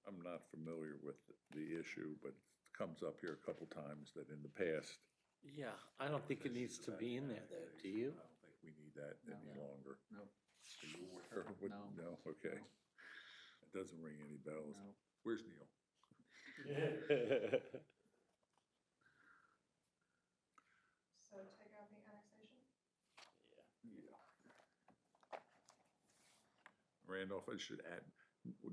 I'm not familiar with the issue, but it's comes up here a couple times that in the past. Yeah, I don't think it needs to be in there though, do you? I don't think we need that any No. longer. No. Are you aware of what? No. No, okay. It doesn't ring any bells. No. Where's Neil? So take out the annexation? Yeah. Randolph, I should add,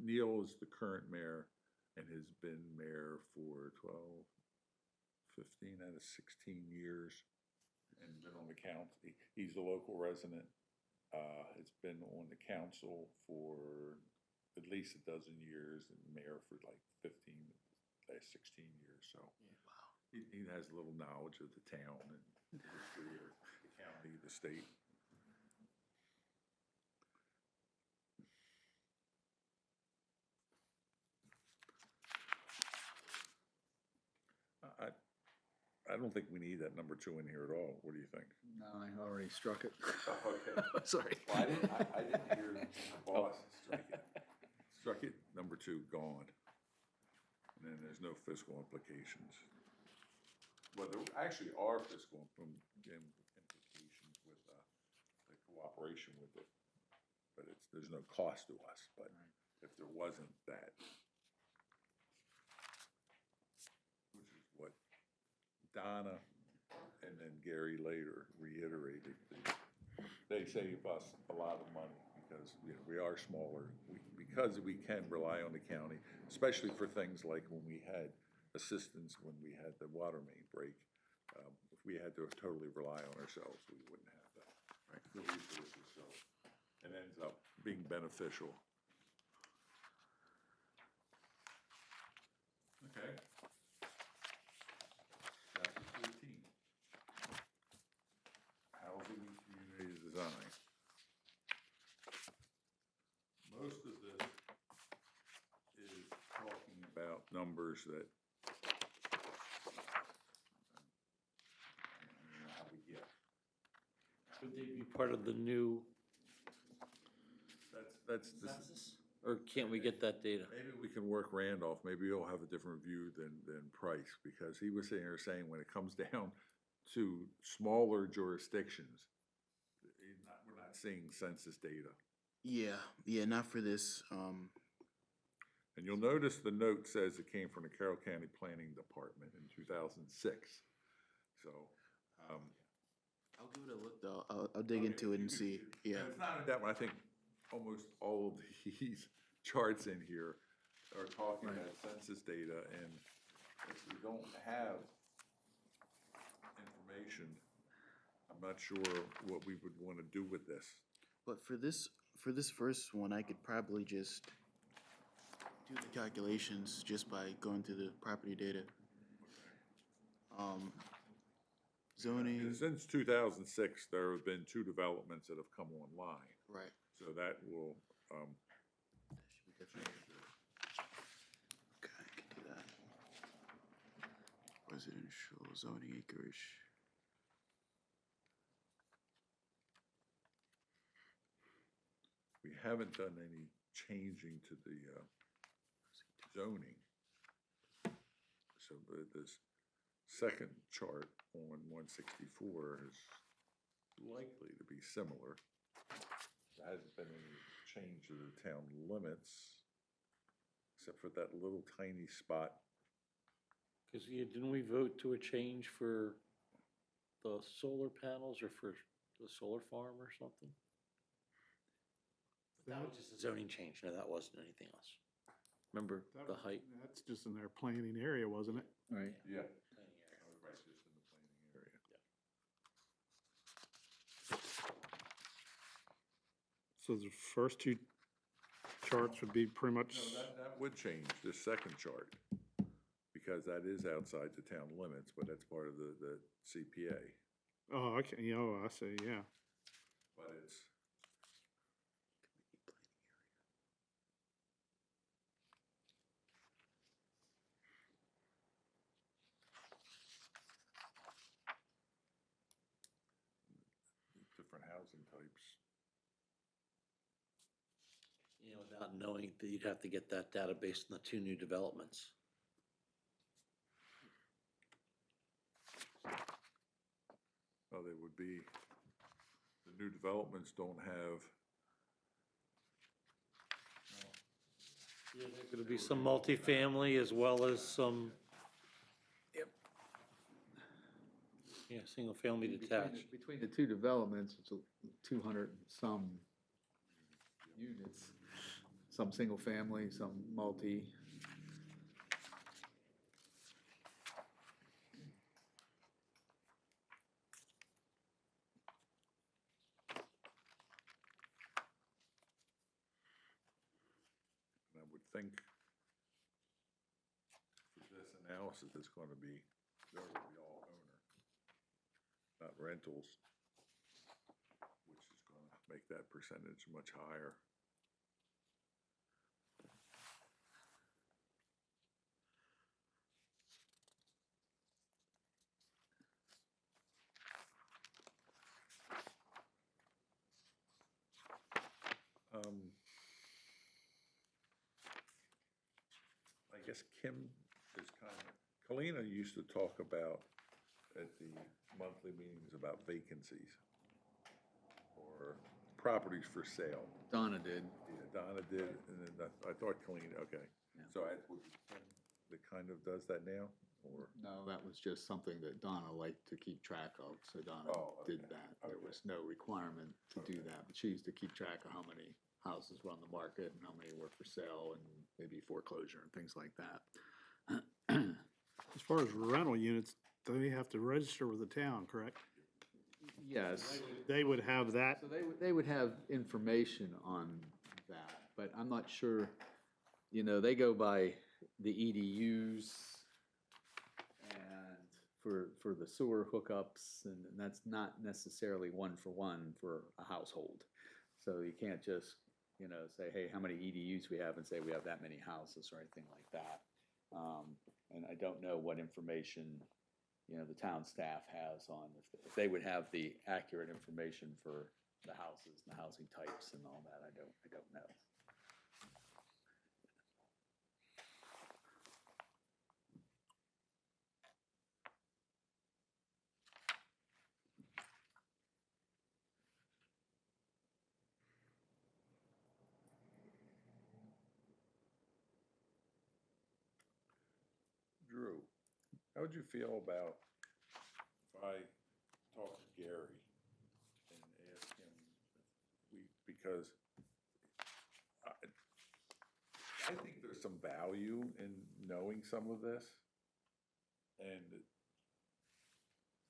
Neil is the current mayor and has been mayor for 12, 15 out of 16 years and been on the council. He's a local resident. Has been on the council for at least a dozen years and mayor for like 15, last 16 years. So Wow. he has a little knowledge of the town and the history of the county, the state. I don't think we need that number 2 in here at all. What do you think? No, I already struck it. Okay. Sorry. Well, I didn't hear the boss strike it. Struck it, number 2, gone. And then there's no fiscal implications. Well, there actually are fiscal implications with the cooperation with it. But there's no cost to us, but if there wasn't that, which is what Donna and then Gary later reiterated, they save us a lot of money because, you know, we are smaller. Because we can rely on the county, especially for things like when we had assistance, when we had the water main break. If we had to totally rely on ourselves, we wouldn't have that. Right. The resources, so it ends up being beneficial. Okay. Chapter 14. Housing and community design. Most of this is talking about numbers that I don't know how we get. Would they be part of the new That's this. census? Or can't we get that data? Maybe we can work Randolph, maybe he'll have a different view than Price, because he was sitting here saying when it comes down to smaller jurisdictions, we're not seeing census data. Yeah, not for this. And you'll notice the note says it came from the Carroll County Planning Department in 2006. So, I'll give it a look though. I'll dig into it and see. Yeah. and it's not only that one, I think almost all of these charts in here are talking about census data, and if we don't have information, I'm not sure what we would want to do with this. But for this first one, I could probably just do the calculations just by going through the property data. Zoning, Since 2006, there have been 2 developments that have come online, right. so that will, That should be definitely. Okay, I can do that. Residential zoning acreage. we haven't done any changing to the zoning. So this second chart on 164 is likely to be similar. There hasn't been any change to the town limits, except for that little tiny spot. Because didn't we vote to a change for the solar panels or for the solar farm or something? That was just a zoning change. No, that wasn't anything else. Remember the height? That's just in their planning area, wasn't it? Right. Yeah. Tiny area. Right, just in the planning area. So the first 2 charts would be pretty much, No, that would change, this second chart, because that is outside the town limits, but that's part of the CPA. oh, okay, I see, yeah. But it's, different housing types. Without knowing that you'd have to get that data based on the 2 new developments. Oh, they would be, the new developments don't have. Yeah, there's gonna be some multifamily as well as some. Yep. Yeah, single-family detached. Between the two developments, it's 200 and some units, some single family, some multi. And I would think for this analysis, it's gonna be, they're gonna be all owner, not rentals, which is gonna make that percentage much higher. I guess Kim is Kalina used to talk about at the monthly meetings about vacancies or properties for sale. Donna did. Yeah, Donna did, and then I thought Kalina, okay. Yeah. So that kind of does that now, or? No, that was just something that Donna liked to keep track of, so Donna Oh, did okay, that. There okay. was no requirement to do that, but she used to keep track of how many houses were on the market and how many were for sale and maybe foreclosure and things like that. As far as rental units, they have to register with the town, correct? Yes. They would have that. So they would have information on that, but I'm not sure, you know, they go by the EDUs and for the sewer hookups, and that's not necessarily one for a household. So you can't just, you know, say, hey, how many EDUs we have, and say we have that many houses or anything like that. And I don't know what information, you know, the town staff has on, if they would have the accurate information for the houses and the housing types and all that, I don't know. Drew, how would you feel about if I talk to Gary and ask him, because I think there's some value in knowing some of this,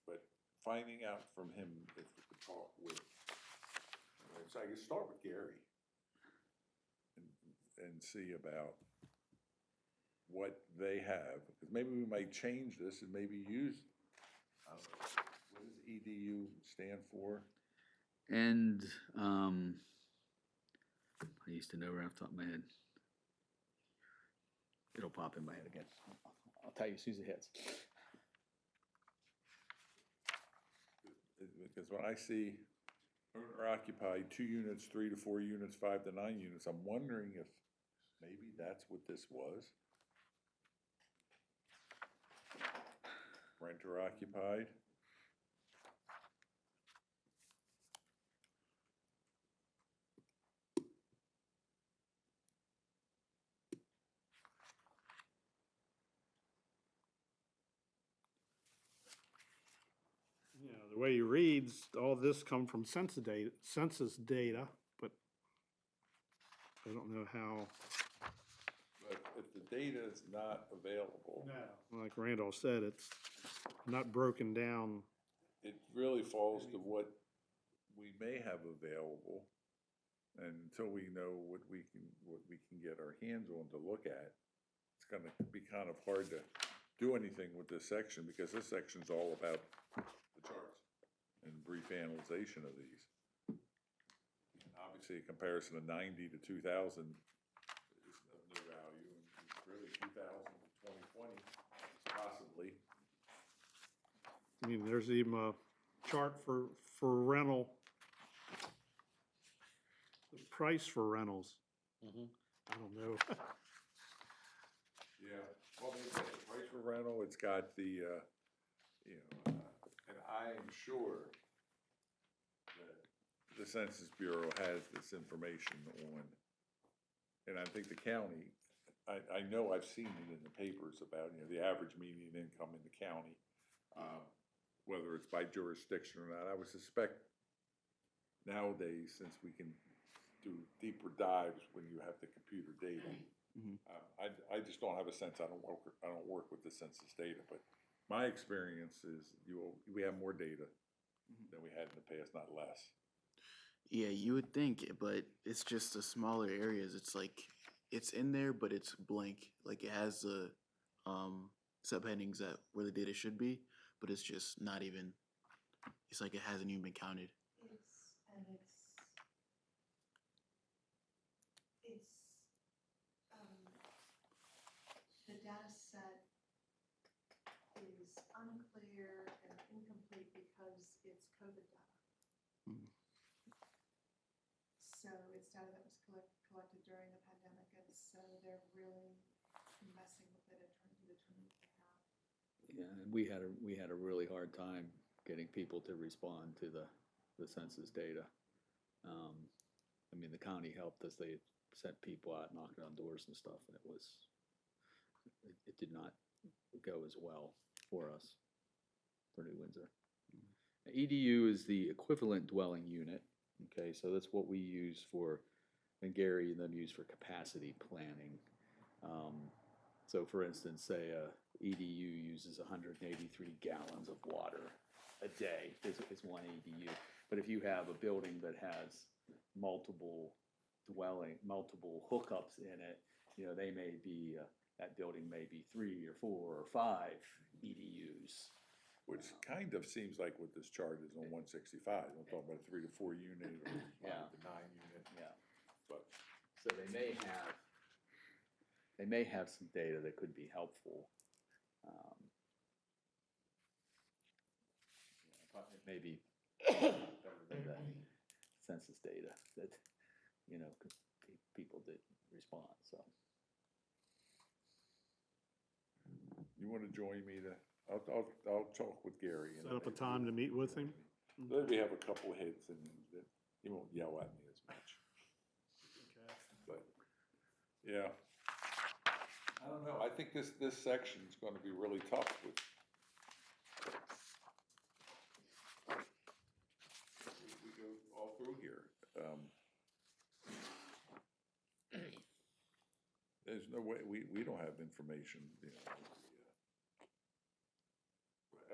but finding out from him if we could talk with, so I could start with Gary and see about what they have, because maybe we might change this and maybe use, I don't know, what does EDU stand for? And I used to know right off the top of my head. It'll pop in my head again. I'll tell you as soon as it hits. Because when I see owner occupied 2 units, 3 to 4 units, 5 to 9 units, I'm wondering if maybe that's what this was. Renter occupied. You know, the way he reads, all this come from census data, but I don't know how. But if the data is not available, Like Randolph said, it's not broken down. it really falls to what we may have available. And until we know what we can get our hands on to look at, it's gonna be kind of hard to do anything with this section, because this section's all about the charts and brief analyzation of these. Obviously, a comparison of 90 to 2000 is of no value, and really 2000 to 2020, possibly. I mean, there's even a chart for rental. The price for rentals. I don't know. Yeah, well, it's got the price for rental, it's got the, And I am sure that the Census Bureau has this information on, and I think the county, I know I've seen it in the papers about, the average median income in the county, whether it's by jurisdiction or not. I would suspect nowadays, since we can do deeper dives when you have the computer data, I just don't have a sense. I don't work with the census data, but my experience is we have more data than we had in the past, not less. Yeah, you would think, but it's just the smaller areas. It's like it's in there, but it's blank. Like it has the subheadings that where the data should be, but it's just not even. It's like it hasn't even been counted. The data set is unclear and incomplete because it's COVID data. Mhm. So it's data that was collected during the pandemic, and so they're really messing with it and trying to determine what they have. Yeah, and we had a really hard time getting people to respond to the census data. I mean, the county helped us. They sent people out knocking on doors and stuff, and it did not go as well for us, for New Windsor. EDU is the equivalent dwelling unit. Okay, so that's what we use for, and Gary and them use for capacity planning. So for instance, say a EDU uses 183 gallons of water a day is one EDU. But if you have a building that has multiple hookups in it, they may be, that building may be 3 or 4 or 5 EDUs. Which kind of seems like what this chart is on 165. I'm talking about a 3 to 4 unit or 5 to 9 unit. Yeah. But So they may have some data that could be helpful. It may be better than the census data that, because people did respond, so. you want to join me I'll talk with Gary. And Set up a time to meet with him. Then we have a couple of hits and he won't yell at me as much. But, yeah. I don't know. I think this section is going to be really tough with. We go all through here. There's no way, we don't have information,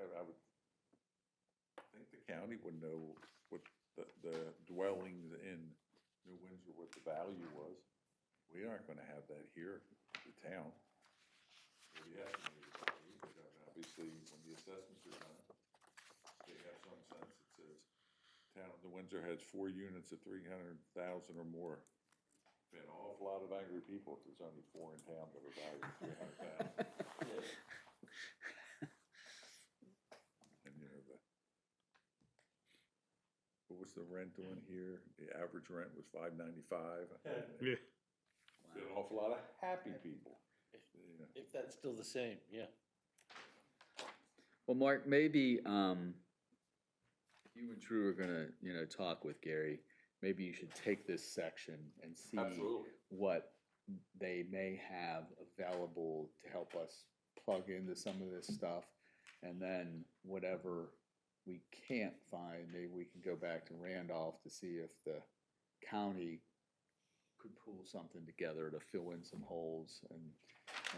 I would think the county would know what the dwellings in New Windsor, what the value was. We aren't gonna have that here, the town. The estimated value, but obviously, when the assessments are done, they have some sense. It says, town of New Windsor has 4 units of 300,000 or more. Been an awful lot of angry people if there's only 4 in town that are valued at 300,000. And what was the rent on here? The average rent was $5.95. Yeah. Been an awful lot of happy people. If that's still the same, yeah. Well, Mark, maybe if you and Drew are gonna, talk with Gary, maybe you should take this section and see Absolutely. what they may have available to help us plug into some of this stuff. And then whatever we can't find, maybe we can go back to Randolph to see if the county could pull something together to fill in some holes. And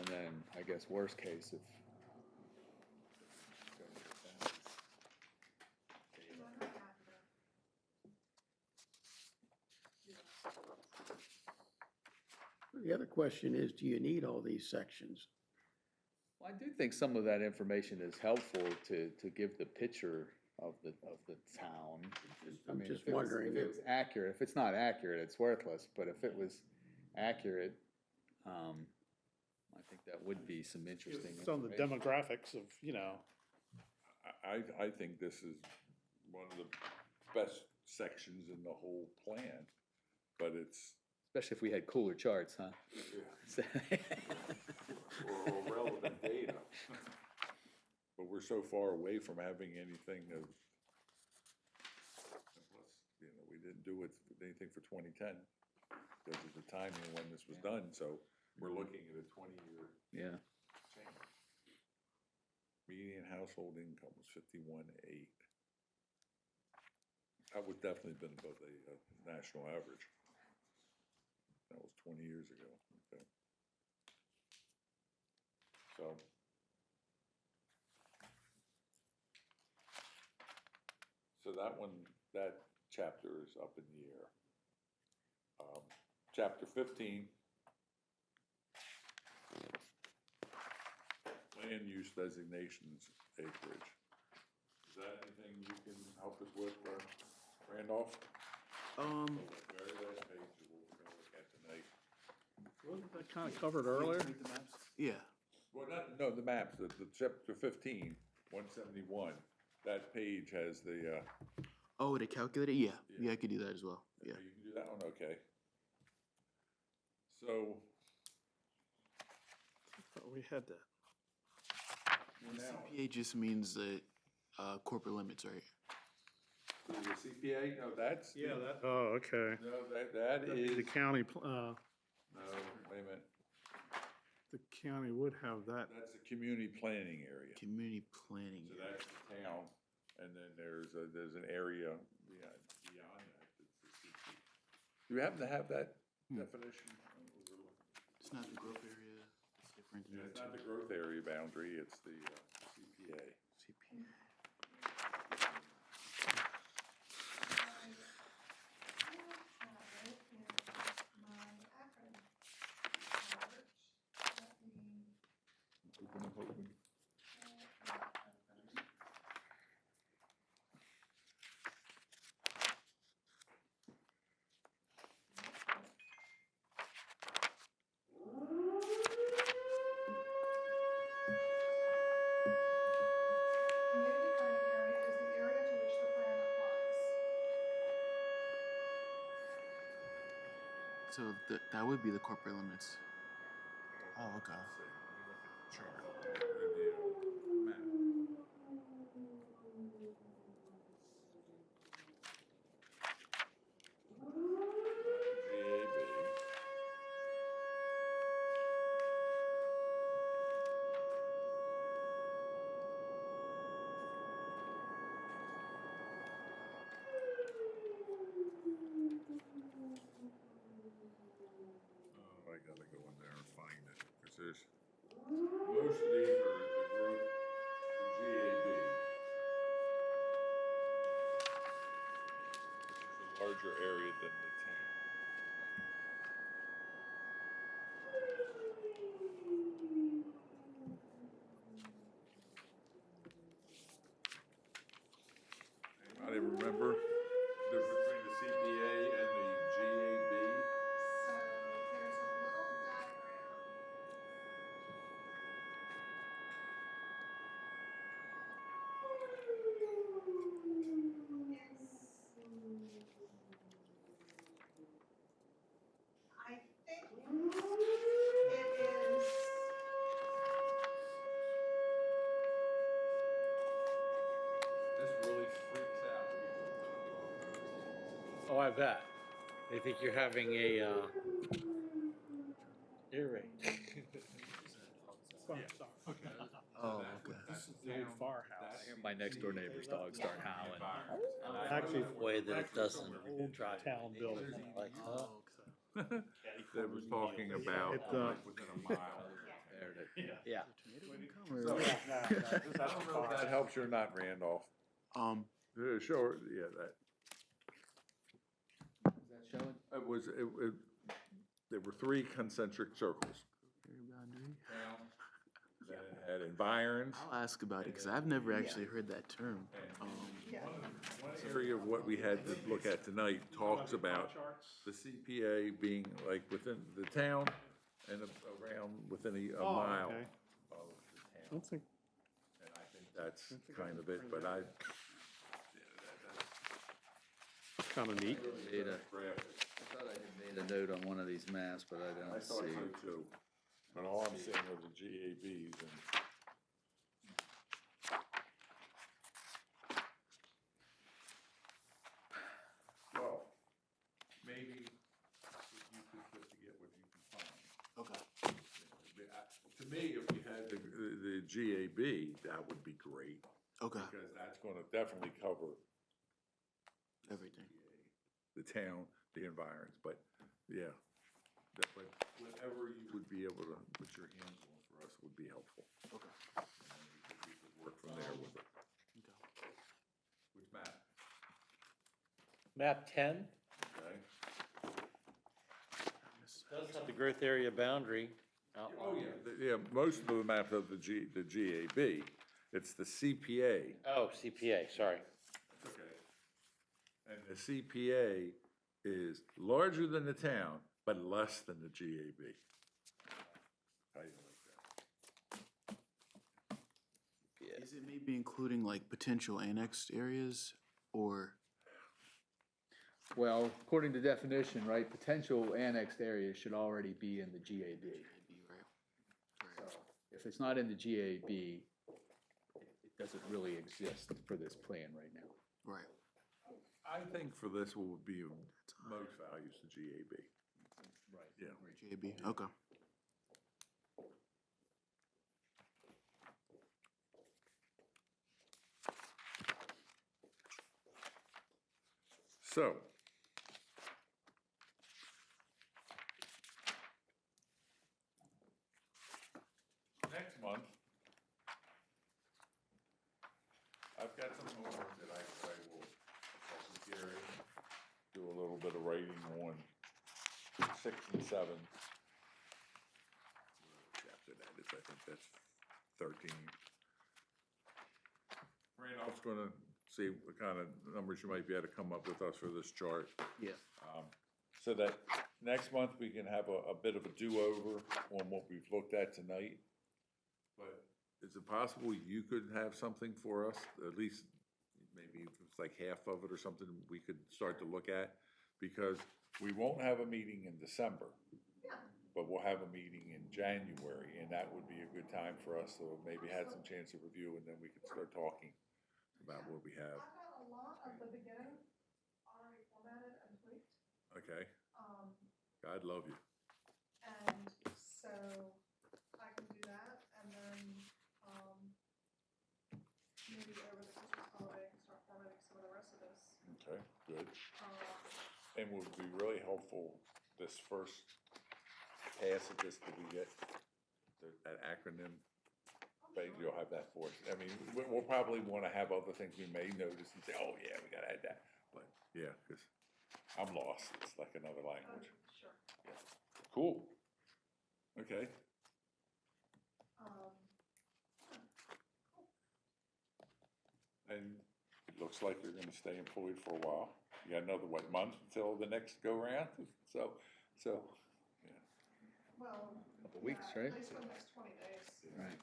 then I guess worst case, if The other question is, do you need all these sections? Well, I do think some of that information is helpful to give the picture of the town. I'm mean, just if it was- wondering if it was accurate. If it's not accurate, it's worthless. But if it was accurate, I think that would be some interesting Some of the information. demographics of, I think this is one of the best sections in the whole plan, but it's, Especially if we had cooler charts, huh? or relevant data. but we're so far away from having anything of, and plus, you know, we didn't do anything for 2010 because of the timing when this was done, so we're looking at a 20-year Yeah. change. Median household income was 51.8. That would definitely been above the national average. That was 20 years ago, okay. So that one, that chapter is up in the air. Chapter 15, land use designations acreage. Is that anything you can help us with, Randolph? The very last page that we're gonna look at tonight. Wasn't that kind of covered earlier? Yeah. Well, no, the maps, the chapter 15, 171, that page has the, Oh, the calculator? Yeah. Yeah. Yeah, I could do that as well. Yeah. you can do that one, okay. So, Thought we had that. now, CPA just means that corporate limits, right? the CPA, no, that's. Oh, okay. No, that The is, county, no, wait a minute, the county would have that. that's the community planning area. Community planning. So that's the town, and then there's an area beyond that that's the CPA. Do you happen to have that definition? It's not the growth area. It's different. Yeah, it's not the growth area boundary, it's the CPA. CPA. Community planning area is the area to which the plan applies. So that would be the corporate limits. Oh, okay. Oh, I gotta go in there and find it, because there's, most of these are the group, the GAB. Which is a larger area than the town. Anybody remember the difference between the CPA and the GAB? So there's a little diagram. I think it is. This really freaks out people. Oh, I bet. They think you're having a, ear raid. Oh, okay. This is the old firehouse. My next door neighbor's dog start howling. Actually, Way that it doesn't old drive. town building. Like, huh? That was talking about It, like within a mile. There it is. Yeah. So, I don't know if that helps you or not, Randolph. Sure, yeah, that, Is that showing? it was, there were 3 concentric circles. Then it had environs. I'll ask about it because I've never actually heard that term. One area of what we had to look at tonight talks about the CPA being like within the town and around within a Oh, mile okay. of I the town. don't think, And I think that's kind of it, but I, kind of neat. Data. graphic. I thought I had made a note on one of these maps, but I I don't thought see. so too. But all I'm seeing are the GABs and To me, if you had the GAB, that would be great, Okay, because that's gonna definitely cover everything. the town, the environs, but, yeah. But whatever you would be able to put your hands on for us would be helpful. Okay. And then we could work from there with it. Okay. Which map? Map 10 Okay. does have the growth area boundary outlined. Oh, yeah, yeah, most of the maps of the GAB, it's the CPA. Oh, CPA, sorry. Okay. And the CPA is larger than the town, but less than the GAB. How do you like that? Is it maybe including like potential annexed areas or? Well, according to definition, right, potential annexed areas should already be in the GAB. So if it's not in the GAB, it doesn't really exist for this plan right now. Right. I think for this, what would be of most value is the GAB. Right. Yeah. JB, okay. So. Next month, I've got some homework that I will, talk with Gary, do a little bit of writing on 6 and 7. Chapter that is, I think that's 13. Randolph's gonna see what kind of numbers you might be able to come up with us for this chart. Yeah. So that next month we can have a bit of a do-over on what we've looked at tonight. But is it possible you could have something for us, at least maybe if it's like half of it or something we could start to look at? Because we won't have a meeting in December, but we'll have a meeting in January, and that would be a good time for us to maybe have some chance to review, and then we can start talking about what we have. I've got a lot of the beginning already formatted and tweaked. Okay? God love you. And so I can do that, and then, maybe over the Christmas holiday, I can start formatting some of the rest of this. Okay, good. Um, And would be really helpful, this first pass of this, that we get, that acronym, but you'll have that for us. I mean, we'll probably wanna have other things we may notice and say, oh yeah, we gotta add that. But, yeah, cause I'm lost, it's like another language. Sure. Cool. Okay, and it looks like you're gonna stay employed for a while. You got another, what, month until the next go-round? So, yeah. Well. Couple weeks, yeah, right? At least for the next 20 days. Right.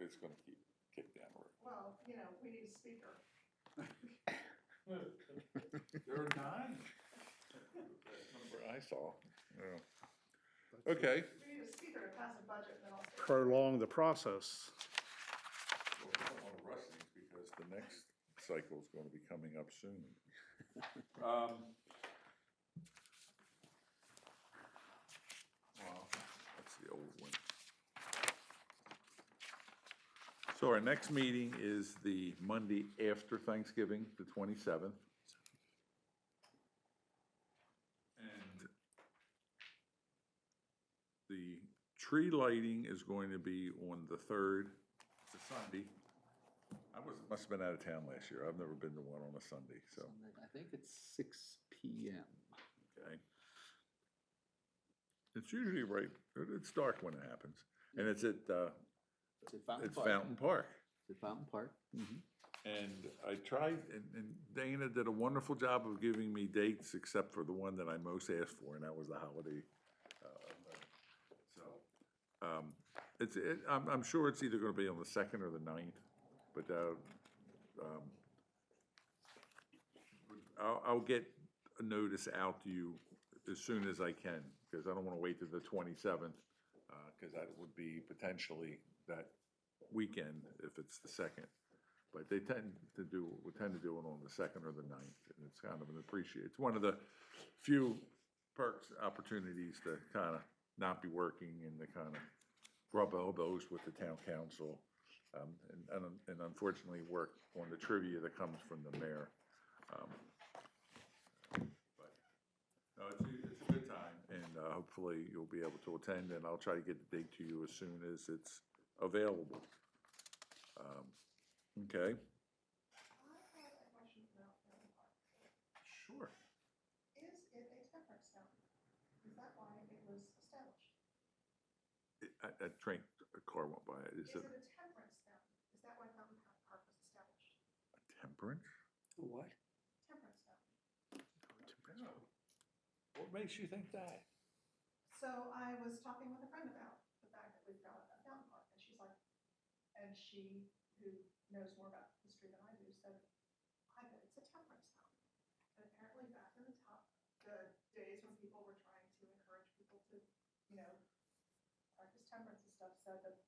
It's gonna keep kick down the road. Well, you know, we need a speaker. There are 9. That's the number I saw, yeah. Okay. We need a speaker to pass a budget, and then I'll say. Prolong the process. Well, we don't wanna rush things because the next cycle is gonna be coming up soon. Well, that's the old one. So our next meeting is the Monday after Thanksgiving, the 27th. And the tree lighting is going to be on the 3rd, it's a Sunday. Must have been out of town last year, I've never been to one on a Sunday, so, I think it's 6 PM. okay. It's usually right, it's dark when it happens, and it's at, It's at Fountain it's Park. Fountain Park. It's at Fountain Park. Mm-hmm. And I tried, and Dana did a wonderful job of giving me dates, except for the one that I most asked for, and that was the holiday. I'm sure it's either gonna be on the 2nd or the 9th, but, I'll get a notice out to you as soon as I can, because I don't wanna wait till the 27th, because that would be potentially that weekend if it's the 2nd. But they tend to do it on the 2nd or the 9th, and it's kind of an it's one of the few perks, opportunities to kind of not be working and to kind of rub elbows with the town council. And unfortunately work on the trivia that comes from the mayor. But no, it's a good time, and hopefully you'll be able to attend, and I'll try to get the date to you as soon as it's available. Okay? I have a question about Carroll Park. Sure. Is it a temperance fountain? Is that why it was established? A train, a car went by it. Is it a temperance fountain? Is that why Fountain Park was established? Temperance? What? Temperance fountain. No. What makes you think that? So I was talking with a friend about the fact that we've got a fountain park, and she's like, and she, who knows more about history than I do, said, I bet it's a temperance fountain. And apparently back in the days when people were trying to encourage people to, practice temperance and stuff, said that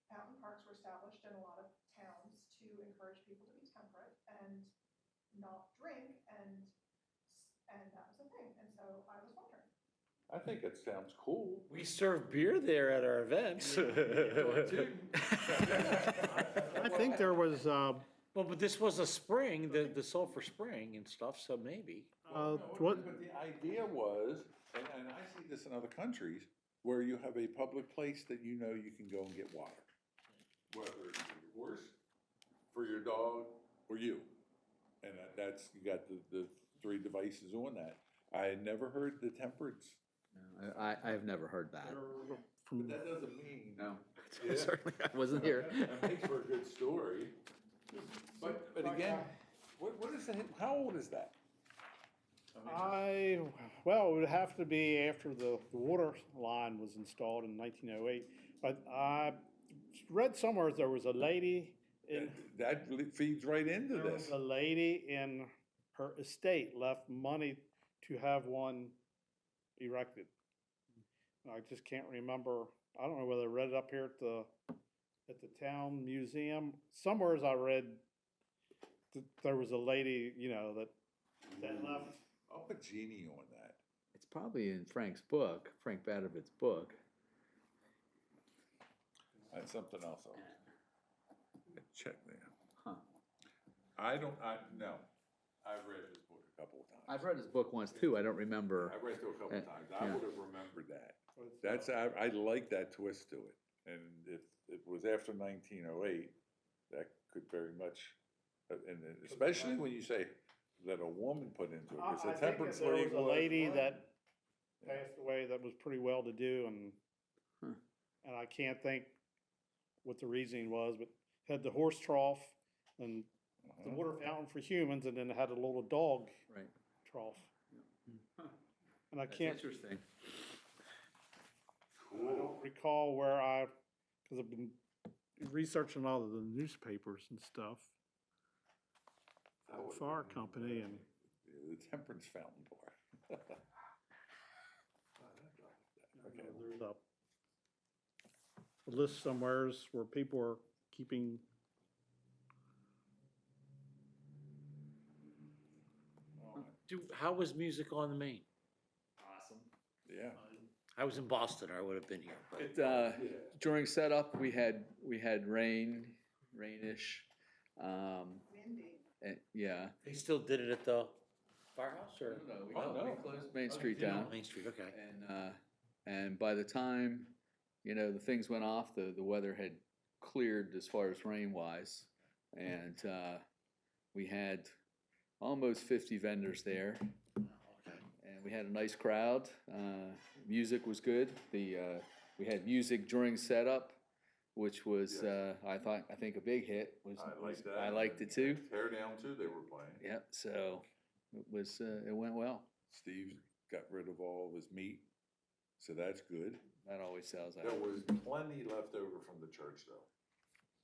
fountain parks were established in a lot of towns to encourage people to be temperate and not drink, and that was a thing. And so I was wondering. I think it sounds cool. We serve beer there at our events. I think there was, Well, but this was a spring, the sulfur spring and stuff, so maybe. what, But the idea was, and I see this in other countries, where you have a public place that you know you can go and get water. Whether it's for your horse, for your dog, or you. And that's, you got the three devices on that. I had never heard the temperance. I have never heard that. But that doesn't mean. No, Yeah. certainly I wasn't here. That makes for a good story. But again, what is that, how old is that? well, it would have to be after the water line was installed in 1908. But I read somewhere there was a lady in, That feeds right into there was this. a lady in her estate left money to have one erected. I just can't remember, I don't know whether I read it up here at the town museum. Somewheres I read that there was a lady, that left. I'll put Jeannie on that. It's probably in Frank's book, Frank Badovitz's book. That's something else. Check there. Huh. No, I've read this book a couple of times. I've read his book once too, I don't remember. I read it a couple of times. I Yeah. would have remembered that. I like that twist to it. And if it was after 1908, that could very much, and especially when you say that a woman put into it, because I the think temperance that there league was a lady was- that passed away that was pretty well-to-do, and Huh. and I can't think what the reasoning was, but had the horse trough and the water fountain for humans, and then it had a little dog Right. trough. Huh. And I That's can't, interesting. I don't recall where because I've been researching all of the newspapers and stuff. That would've Fire been- company and. The temperance fountain bar. Okay. There's a list somewheres where people are keeping. How was music on the Main? Awesome. Yeah. I was in Boston, I would have been here, but. It, during setup, we had rainish, Windy. and, yeah. They still did it at the firehouse or? We Oh, no. closed Main Street down. Main Street, okay. And by the time, the things went off, the weather had cleared as far as rain wise. And, we had almost 50 vendors there. And we had a nice crowd. Music was good. We had music during setup, which was, I think a big hit. I like that. I liked it too. Tear Down too, they were playing. Yep, so it went well. Steve got rid of all of his meat, so that's good. That always sells out. There was plenty left over from the church though.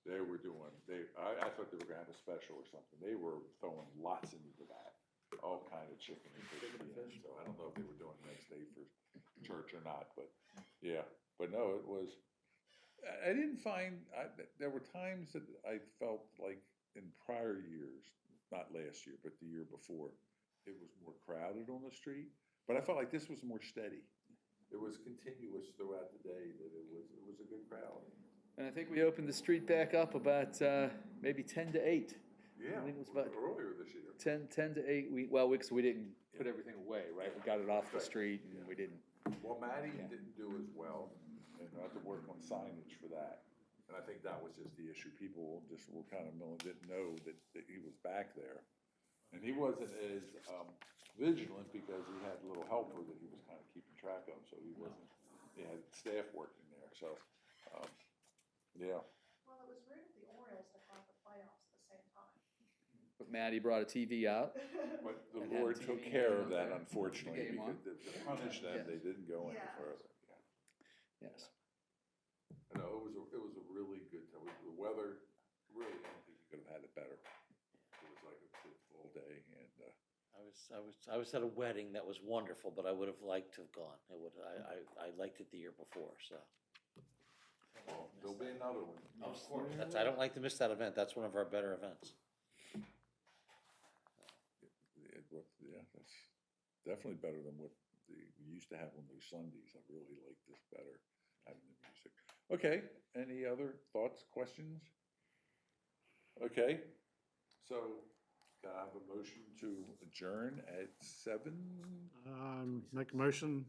They were doing, I thought they were gonna have a special or something. They were throwing lots into that, all kind of chicken and fish. So I don't know if they were doing it next day for church or not, but yeah. But no, it was, I didn't find, there were times that I felt like in prior years, not last year, but the year before, it was more crowded on the street. But I felt like this was more steady. it was continuous throughout the day, that it was a good crowd. And I think we opened the street back up about, maybe 10 to 8. Yeah, think it was about earlier this year. 10 to 8, because we didn't put everything away, right? We got it off the Right. street and we didn't. Well, Maddie Yeah. didn't do as well, and I had to work on signage for that. And I think that was just the issue. People just were kind of, didn't know that he was back there. And he wasn't as vigilant because he had a little helper that he was kind of keeping track of, so he had staff working there, so, yeah. Well, it was rude of the Orioles to have the playoffs at the same time. But Maddie brought a TV out. But the And had Lord TV took care of on that, there. unfortunately, The game on. because to punish them, Yes. they didn't go any Yeah. further. Yeah. Yes. No, it was a really good time. The weather, really, I don't think you could have had it better. It was like a good full day, and, I was at a wedding that was wonderful, but I would have liked to have gone. I liked it the year before, so. well, there'll be another one. Of course. I don't like to miss that event. That's one of our better events. Yeah, that's definitely better than what we used to have on those Sundays. I really like this better, having the music. Okay, any other thoughts, questions? Okay, so can I have a motion to adjourn at 7? Make a motion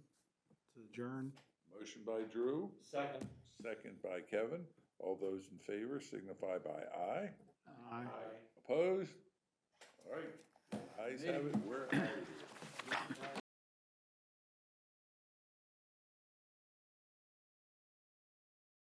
to adjourn. Motion by Drew, Second. second by Kevin. All those in favor signify by aye. Aye. Opposed? All right, ayes have it, we're out of here.